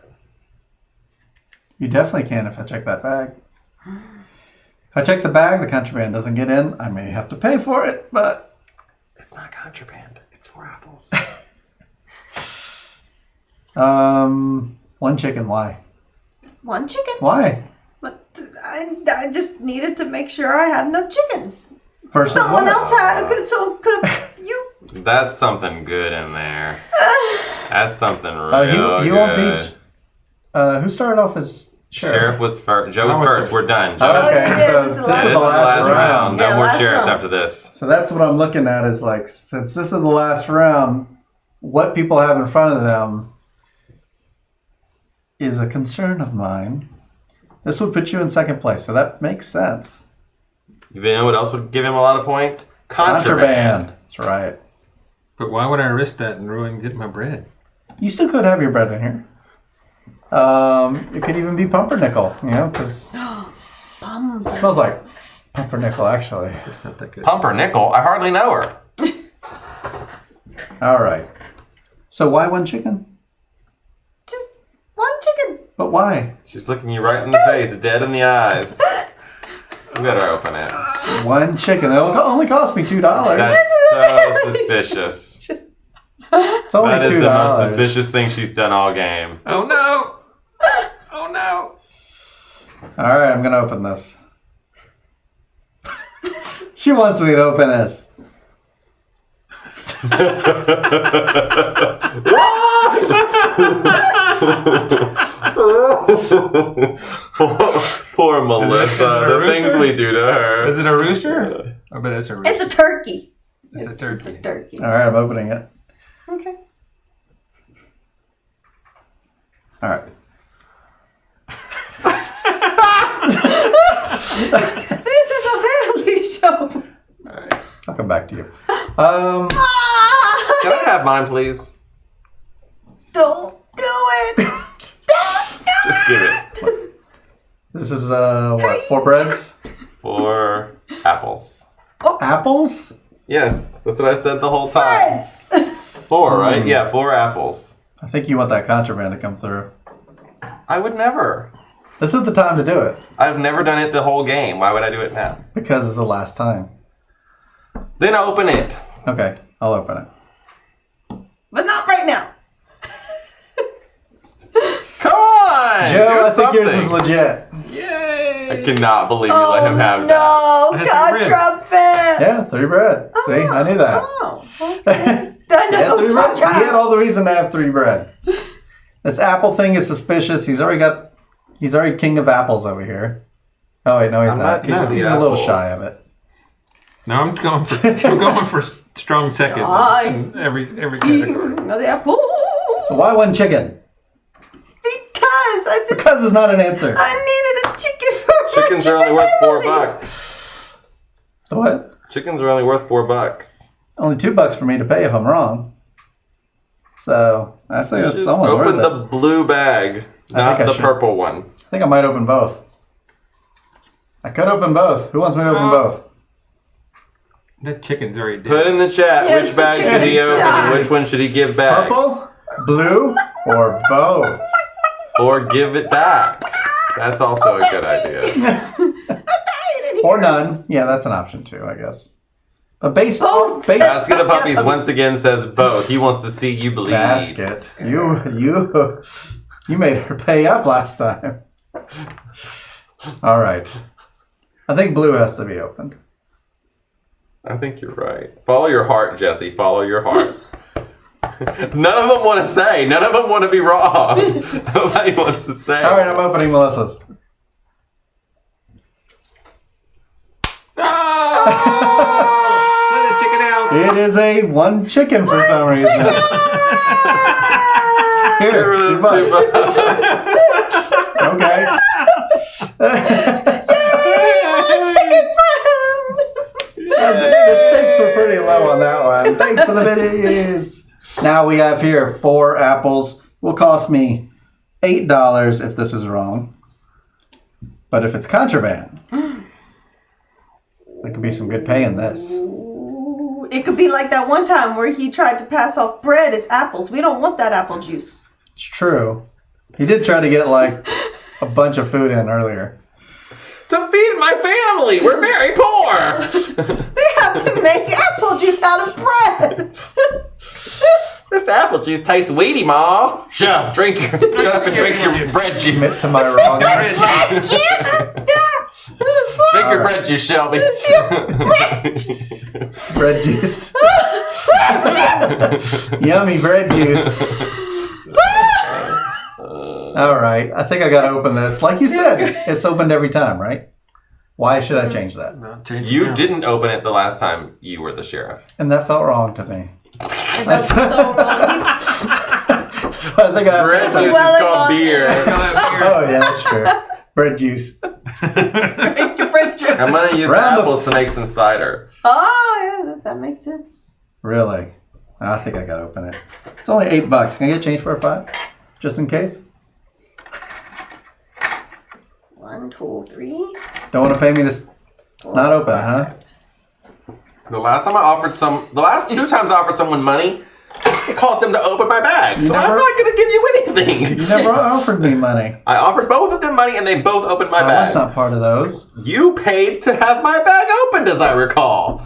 You definitely can if I check that bag. If I check the bag, the contraband doesn't get in. I may have to pay for it, but... It's not contraband. It's 4 apples. 1 chicken, why? 1 chicken? Why? But I just needed to make sure I had enough chickens. Versus Someone what? else had, so could you? That's something good in there. That's something real He good. won't beat... who started off as Sheriff was first. Joe was I was first. first. We're done. Joe Oh, okay, yeah, so this is the this last is the last round. No Yeah, more last sheriffs round. after this. So that's what I'm looking at is like, since this is the last round, what people have in front of them is a concern of mine. This would put you in second place, so that makes sense. You know what else would give him a lot of points? Contraband. That's right. But why would I risk that and get my bread? You still could have your bread in here. It could even be pumpernickel, because it smells like pumpernickel, actually. It's not that good. Pumpernickel? I hardly know her. All right. So why one chicken? Just one chicken. But why? She's looking you right in the face, dead in the eyes. You better open it. One chicken. It'll only cost me $2. That's so suspicious. It's only That is $2. the most suspicious thing she's done all game. Oh no! Oh no! All right, I'm gonna open this. She wants me to open this. Poor Melissa. The things rooster? we do to her. Is it a rooster? I bet it's a rooster. It's a turkey. It's a turkey. It's a turkey. All right, I'm opening it. Okay. All right. This is a family show. Alright. I'll come back to you. Can I have mine, please? Don't do it. Just give it. This is what? 4 breads? 4 apples. Apples? Yes, that's what I said the whole time. Birds. 4, right? Yeah, 4 apples. I think you want that contraband to come through. I would never. This is the time to do it I've never done it the whole game. Why would I do it now? because it's the last time. Then open it. Okay, I'll open it. But not right now. Come on! Joe, do I think yours is something. legit. Yay! I cannot believe you let him have that. No, I had 3 bread. contraband. Yeah, 3 bread. See, I knew that. Oh, He I had know. 3 bread. He had all the reason to have 3 bread. This apple thing is suspicious. He's already king of apples over here. Oh wait, no, he's I'm not. not king of the He's a little apples. shy of it. No, I'm going for strong second in every category. No, the apple. So why one chicken? Because Because it's not an answer. I needed a chicken for my Chickens are only chicken worth family. $4. The what? Chickens are only worth $4. Only $2 for me to pay if I'm wrong. So I say that's almost Open worth the it. blue bag, I not think I the should. purple one. I think I might open both. I could open both. Who wants me to open both? That chicken's already dead. Put in the chat Yes, which bag the should he chicken's open and died. which one should he give back. Purple, blue, or both? Or give it back. That's also a good idea. Or none. Yeah, that's an option too, I guess. But Both. Basket of Puppies once again says both. He wants to see you bleed. basket. You made her pay up last time. All right. I think blue has to be opened. I think you're right. Follow your heart, Jesse. Follow your heart. None of them want to say. None of them want to be wrong. Nobody wants to say. All right, I'm opening Melissa's. Let the chicken out. It is a one chicken for some reason. Here, Here it is, $2. Okay. The stakes were pretty low on that one. Thanks for the biddies. Now we have here 4 apples. Will cost me $8 if this is wrong. But if it's contraband, there could be some good pay in this. It could be like that one time where he tried to pass off bread as apples. We don't want that apple juice. It's true. He did try to get like a bunch of food in earlier. To feed my family. We're very poor. They have to make apple juice out of bread. This apple juice tastes weedy, Ma. Shut up and drink your bread Admit juice. to my wrongness. Drink your bread juice, Shelby. Bread juice. Yummy bread juice. All right. I think I got to open this. Like you said, it's opened every time, right? Why should I change that? No, change it You now. didn't open it the last time you were the sheriff. And that felt wrong to me. That's so wrong. That's what I got. Bread juice is Dwelling called on beer. Oh, yeah, that's true. Bread juice. Drink your bread juice. I'm gonna use the Round of- apples to make some cider. Oh, yeah, that makes sense. Really? I think I gotta open it. It's only $8. Can I get change for a 5? Just in case? 1, 2, 3. Don't want to pay me to not open, huh? The last 2 times I offered someone money, it caused them to open my bag. So I'm never- not gonna give you anything. You never offered me money. I offered both of them money and they both opened my Oh, bag. that's not part of those. You paid to have my bag opened, as I recall.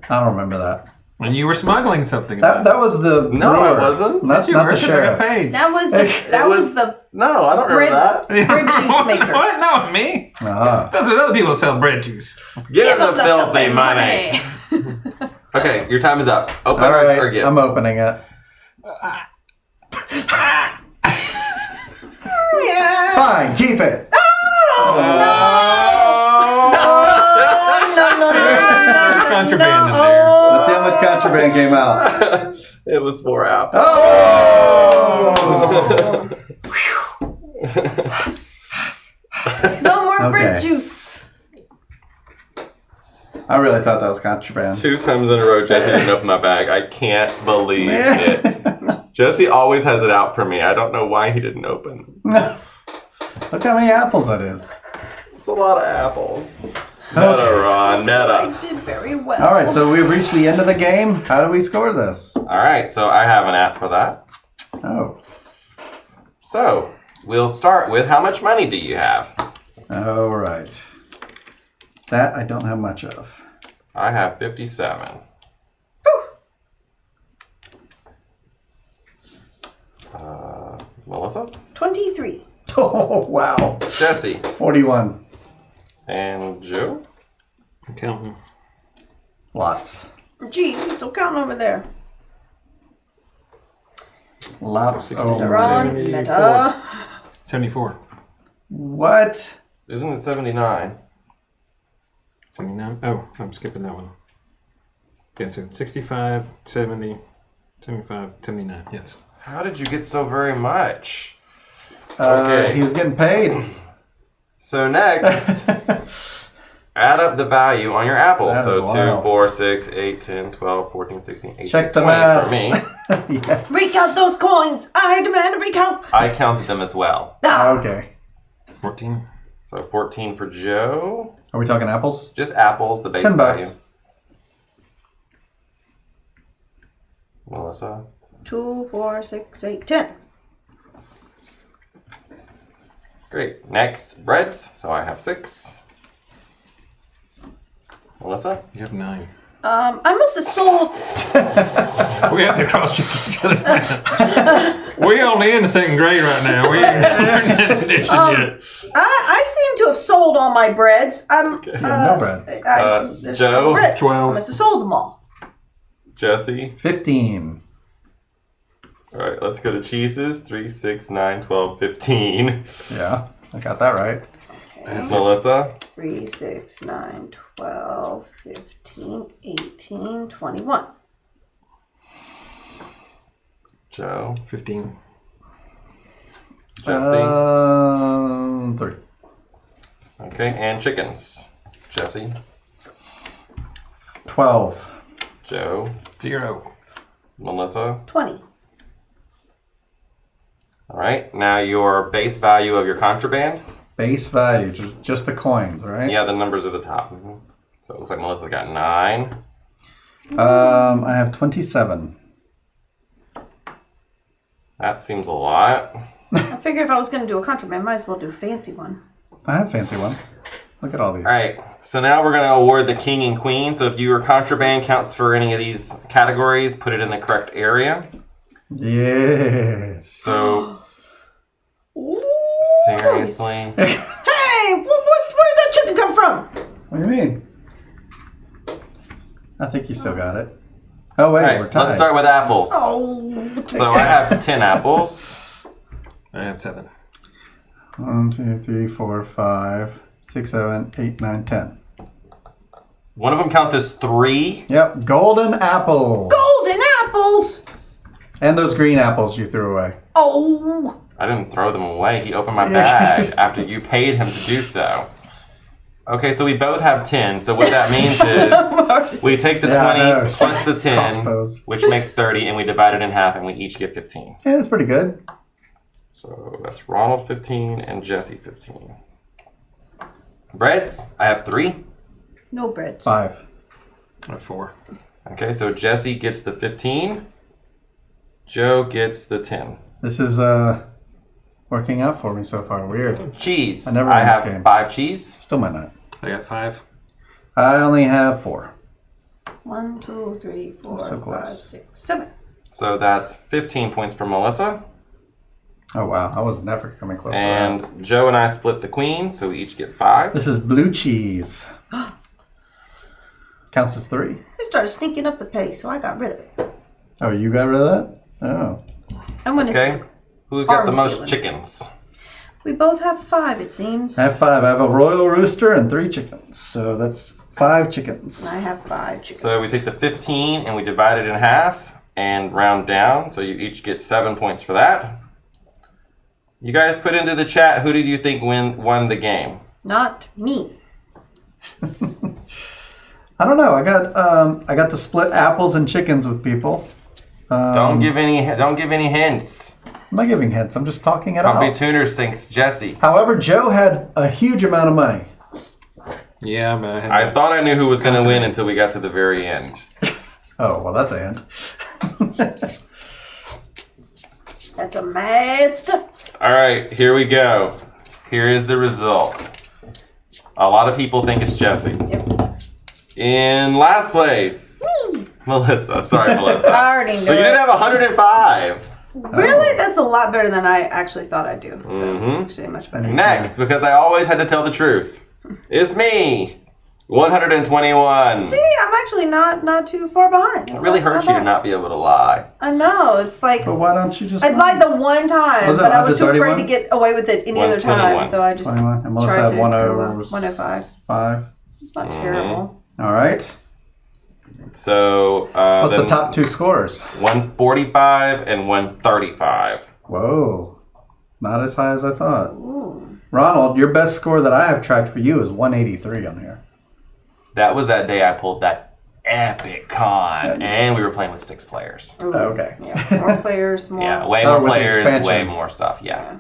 I don't remember that. And you were smuggling something. That was the No, I brewer. wasn't. Not, you not were. the I got sheriff. paid. That was the No, I don't bread, remember that. bread juice maker. What? No, me. Ah. Those are other people that sell bread juice. Give them the filthy money. Okay, your time is up. Open All right, or give. I'm opening it. Yeah. Fine, keep it. Oh. No. Contraband in there. Let's see how much contraband came out. It was 4 apples. Oh! No more bread Okay. juice. I really thought that was contraband. 2 times in a row, Jesse didn't open my bag. I can't believe it. Jesse always has it out for me. I don't know why he didn't open. Look how many apples that is. It's a lot of apples. Meta, Ron, meta. I did very well. All right, so we've reached the end of the game. How do we score this? All right, so I have an app for that. Oh. So we'll start with how much money do you have? All right. That I don't have much of. I have 57. Melissa? 23. Oh, wow. Jesse? 41. And Joe? I'm counting. Lots. Gee, you're still counting over there. Lots. Oh, Ron, meta. 74. what? Isn't it 79? 79. Oh, I'm skipping that one. Yeah, so 65, 70, 75, 79. Yes. How did you get so very much? Okay. He was getting paid. So next, add up the value on your apples. That So is 2, wild. 4, 6, 8, 10, 12, 14, 16, 18, Check the 20 math. for me. Yeah. Recount those coins. I demand a recount. I counted them as well. Ah. Okay. 14. So 14 for Joe. Are we talking apples? Just apples, the base $10. value. Melissa. 2, 4, 6, 8, 10. Great. Next, breads. So I have 6. Melissa. You have 9. I must have sold. We have to cross check each other. We're only in the 2nd grade right now. We ain't learned that edition yet. I seem to have sold all my breads. No breads. There's Joe, no breads. 12. I must have sold them all. Jesse. 15. All right, let's go to cheeses. 3, 6, 9, 12, 15. Yeah, I got that right. Melissa. 3, 6, 9, 12, 15, 18, 21. Joe. 15. Jesse. 3. Okay, and chickens. Jesse. 12. Joe. 0. Melissa. 20. All right, now your base value of your contraband. Base value, just the coins, right? Yeah, the numbers are the top. So it looks like Melissa's got 9. I have 27. That seems a lot. I figured if I was going to do a contraband, I might as well do a fancy one. I have fancy ones. Look at all these. All right, so now we're going to award the king and queen. So if your contraband counts for any of these categories, put it in the correct area. Yes. So, Ooh. seriously. Hey, where's that chicken come from? What do you mean? I think you still got it. Oh, wait, All we're right, tied. let's start with apples. Oh, So I have 10 apples. I have 7. 1, 2, 3, 4, 5, 6, 7, 8, 9, 10. One of them counts as 3. Yep, golden apple. golden apples. And those green apples you threw away. Oh! I didn't throw them away. He opened my bag after you paid him to do so. Okay, so we both have 10. So what that means is we take the 20 plus the 10, which makes 30, and we divide it in half, and we each get 15. Yeah, that's pretty good. So that's Ronald 15 and Jesse 15. Breads, I have 3. No breads. 5. I have 4. Okay, so Jesse gets the 15. Joe gets the 10. This is working out for me so far. Weird. Cheese. I never I win this have game. 5 cheese. Still might not. I got 5. I only have 4. 1, 2, 3, 4, So close. 5, 6, 7. So that's 15 points for Melissa. Oh, wow. I was never coming close to And that. Joe and I split the queen, so we each get 5. This is blue cheese. Counts as 3. It started sneaking up the pace, so I got rid of it. Oh, you got rid of that? Oh. I'm gonna. Okay. Who's got the Arms most dealing. chickens? We both have 5, it seems. I have 5. I have a royal rooster and 3 chickens. So that's 5 chickens. I have 5 chickens. So we take the 15 and we divide it in half and round down. So you each get 7 points for that. You guys put into the chat, who did you think won the game? Not me. I don't know. I got to split apples and chickens with people. Don't give any hints. I'm not giving hints. I'm just talking it Pumpy out. Tuners thinks Jesse. However, Joe had a huge amount of money. Yeah, but I thought I knew who was going to win until we got to the very end. Oh, well, that's a hint. That's a mad stuff. All right, here we go. Here is the result. A lot of people think it's Jesse. Yep. In last place, Melissa. Sorry, Melissa. I already know But you it. did have 105. Really? That's a lot better than I actually thought I'd do. So, Mhm. actually much better. Next, because I always had to tell the truth, it's me. 121. See, I'm actually not too far behind. It really hurts you to not be able to lie. I know. It's like, But why don't you just... I'd lied the one time, Was it but I was too afraid 131? to get away with it any other 121. time. So I just 21. And Melissa tried had to 10 go 105. 5. This is not terrible. All right. So, What's then the top 2 scores? 145 and 135. Whoa. Not as high as I thought. Ooh. Ronald, your best score that I have tracked for you is 183 on here. That was that day I pulled that epic con, and we were playing with 6 players. Ooh. Okay. Yeah, more players, more. Yeah, way Oh, more with the players, expansion. way more stuff. Yeah.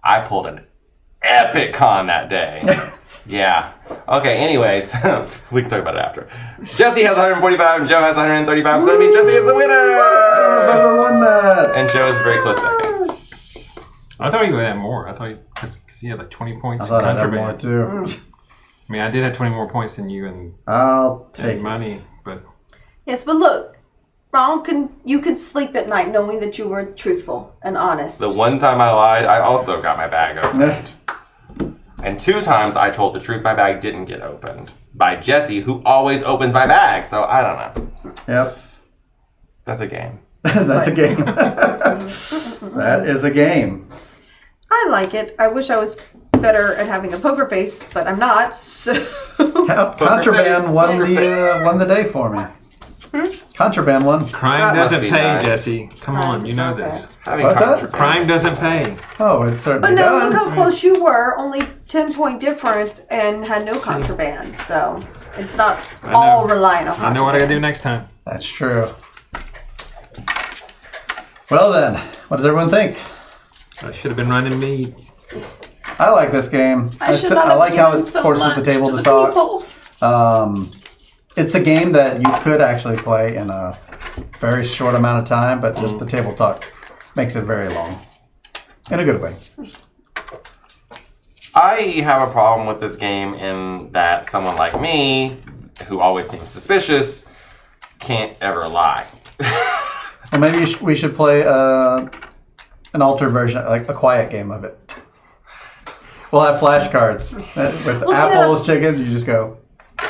I pulled an epic con that day. Yeah. Okay, anyways, we can talk about it after. Jesse has 145 and Joe has 135, so that means Jesse is the I've winner! ever won that. And Joe is very close second. I thought you would have more. I thought because he had like 20 points I thought in I'd have more contraband. too. I mean, I did have 20 more points than you and I'll take it. money, but Yes, but look, Ron, you can sleep at night knowing that you were truthful and honest. The one time I lied, I also got my bag opened. And 2 times I told the truth, my bag didn't get opened. By Jesse, who always opens my bag, so I don't know. Yep. That's a game. That's a game. That is a game. I like it. I wish I was better at having a poker face, but I'm not. So. Contraband face, won poker won the day for me. Contraband won. crime That must doesn't be pay, nice. Jesse. Come on, you know this. Having What's that? contraband Crime is doesn't nice. pay. Oh, it certainly But no, look does. how close you were. Only 10-point difference and had no contraband. So it's not know. all relying on I contraband. know what I gotta do next time. That's true. Well then, what does everyone think? I should have been running me. I like this game. I should not I have like how given it so forces much the table to to the talk. people. It's a game that you could actually play in a very short amount of time, but just the table talk makes it very long. In a good way. I have a problem with this game in that someone like me, who always seems suspicious, can't ever lie. Well, maybe we should play an altered version, like a quiet game of it. We'll have flashcards with Well, see, apples, chickens. You just go,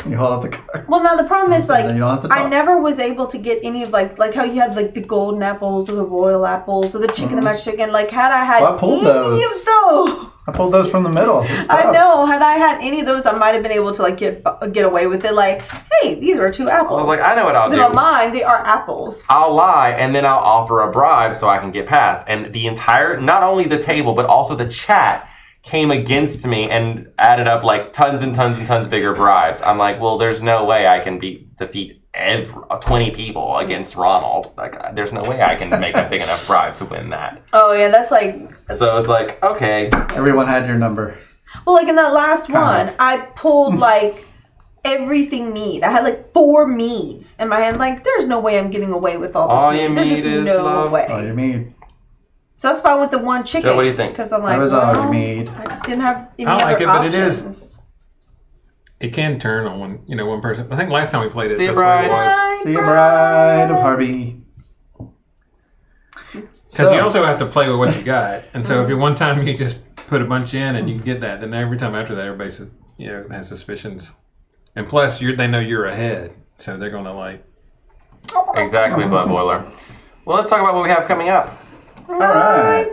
you hold up the card. Well, now the problem is like Then you don't have to I talk. never was able to get any of like how you had like the golden apples or the royal apples or the chicken, the mashed chicken. Like had I had Well, I pulled any those. of those, I pulled those from the middle. It's I tough. know. Had I had any of those, I might have been able to like get away with it. Like, hey, these are 2 apples. I was like, I know what I'll 'Cause do. in my mind, they are apples. I'll lie and then I'll offer a bribe so I can get past. And the entire, not only the table, but also the chat came against me and added up like tons and tons and tons bigger bribes. I'm like, well, there's no way I can defeat 20 people against Ronald. Like, there's no way I can make a big enough bribe to win that. Oh yeah, that's like. So it's like, okay. Everyone had your number. Well, like in that last Kind one, I pulled like everything mead. I had like 4 meads in my hand. Like, there's no way I'm getting away with all this All mead. you There's need just is no love. way. Oh, you mean So that's why I went the 1 chicken. Joe, what do you think? Because I'm like, that was all you need. I didn't have any I like other it, but it is- options. It can turn on one person. I think last time we played it, See you, that's what it Bride. was. See you, Bride of Harvey. Because you also have to play with what you got. And so if you one time you just put a bunch in and you get that, then every time after that, everybody has suspicions. And plus, they know you're ahead, so they're gonna like. Exactly, Blood Boiler. Well, let's talk about what we have coming up. All right.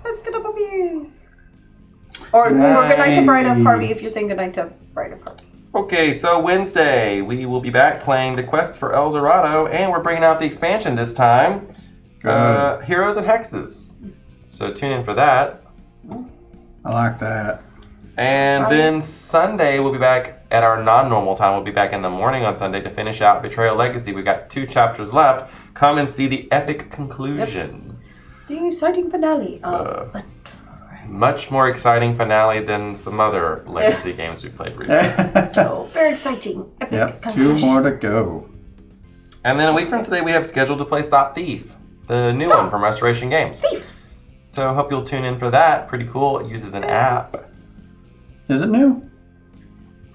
Let's get up a beer. Or good night to Bride of Harvey if you're saying good night to Bride of Harvey. Okay, so Wednesday, we will be back playing the Quest for El Dorado, and we're bringing out the expansion this time. Heroes and Hexes. So tune in for that. I like that. And then Sunday, we'll be back at our non-normal time. We'll be back in the morning on Sunday to finish out Betrayal Legacy. We've got 2 chapters left. Come and see the epic conclusion. The exciting finale of Much more exciting finale than some other Legacy games we played recently. So, very exciting. Epic Yep, 2 conclusion. more to go. And then a week from today, we have scheduled to play Stop Thief, the new one from Restoration Games. So hope you'll tune in for that. Pretty cool. It uses an app Is it new?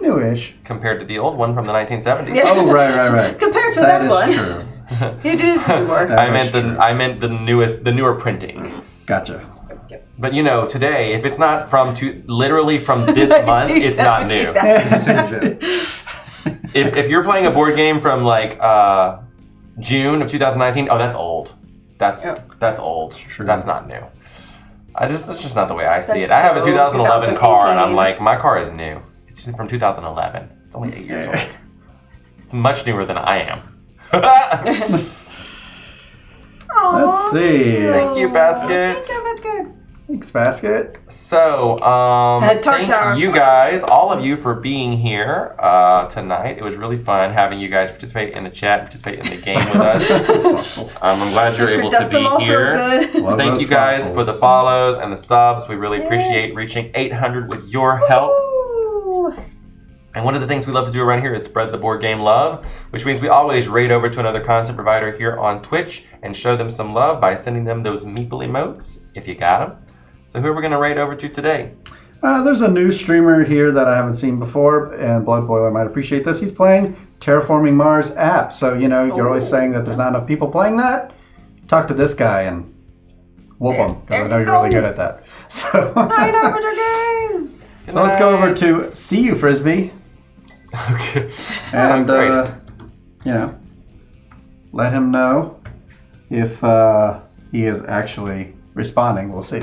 Newish. compared to the old one from the 1970s. Oh, right. Compared to That that is one, true. it is newer. That I is true. meant the newer printing. Gotcha. But you know, today, if it's not literally from this month, it's not new. If you're playing a board game from like June of 2019, oh, that's old. That's old. True. That's not new. That's just not the way I see That's it. I have a so 2011 car, and I'm 2018. like, my car is new. It's from 2011. It's only 8 years old. It's much newer than I am. Let's see. Thank you, Basket. That's good. Thanks, Basket. So, Tartar. thank you guys, all of you, for being here tonight. It was really fun having you guys participate in the chat, participate in the game with us. I'm glad you're Make sure able dust to them all be feels here. good. Love Thank those you guys fossils. for the follows and the subs. We really appreciate Yes. reaching 800 with your help. Ooh. And one of the things we love to do around here is spread the board game love, which means we always raid over to another content provider here on Twitch and show them some love by sending them those meeple emotes, if you got them. So who are we going to raid over to today? There's a new streamer here that I haven't seen before, and Blood Boiler might appreciate this. He's playing Terraforming Mars app. So, you're always saying that there's not enough people playing that. Talk to this guy and whoop him, because I know you're really good at that. So, Night Arbiter Games. so let's go over to See You, Frisbee. Okay. And, Great. let him know if he is actually responding. We'll see.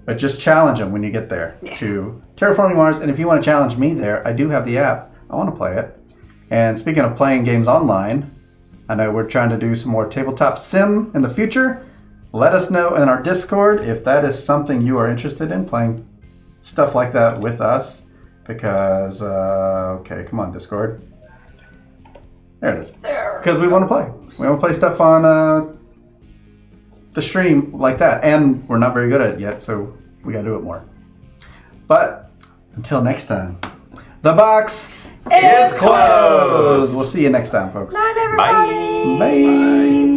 But just challenge him when you get there to Terraforming Mars. And if you want to challenge me there, I do have the app. I want to play it. And speaking of playing games online, I know we're trying to do some more tabletop sim in the future. Let us know in our Discord if that is something you are interested in, playing stuff like that with us. Because, okay, come on, Discord. There it is. Because we want to play. We want to play stuff on the stream like that. And we're not very good at it yet, so we got to do it more. But until next time, the box Is closed. We'll see you next time, folks. Night, everybody. Bye. Bye.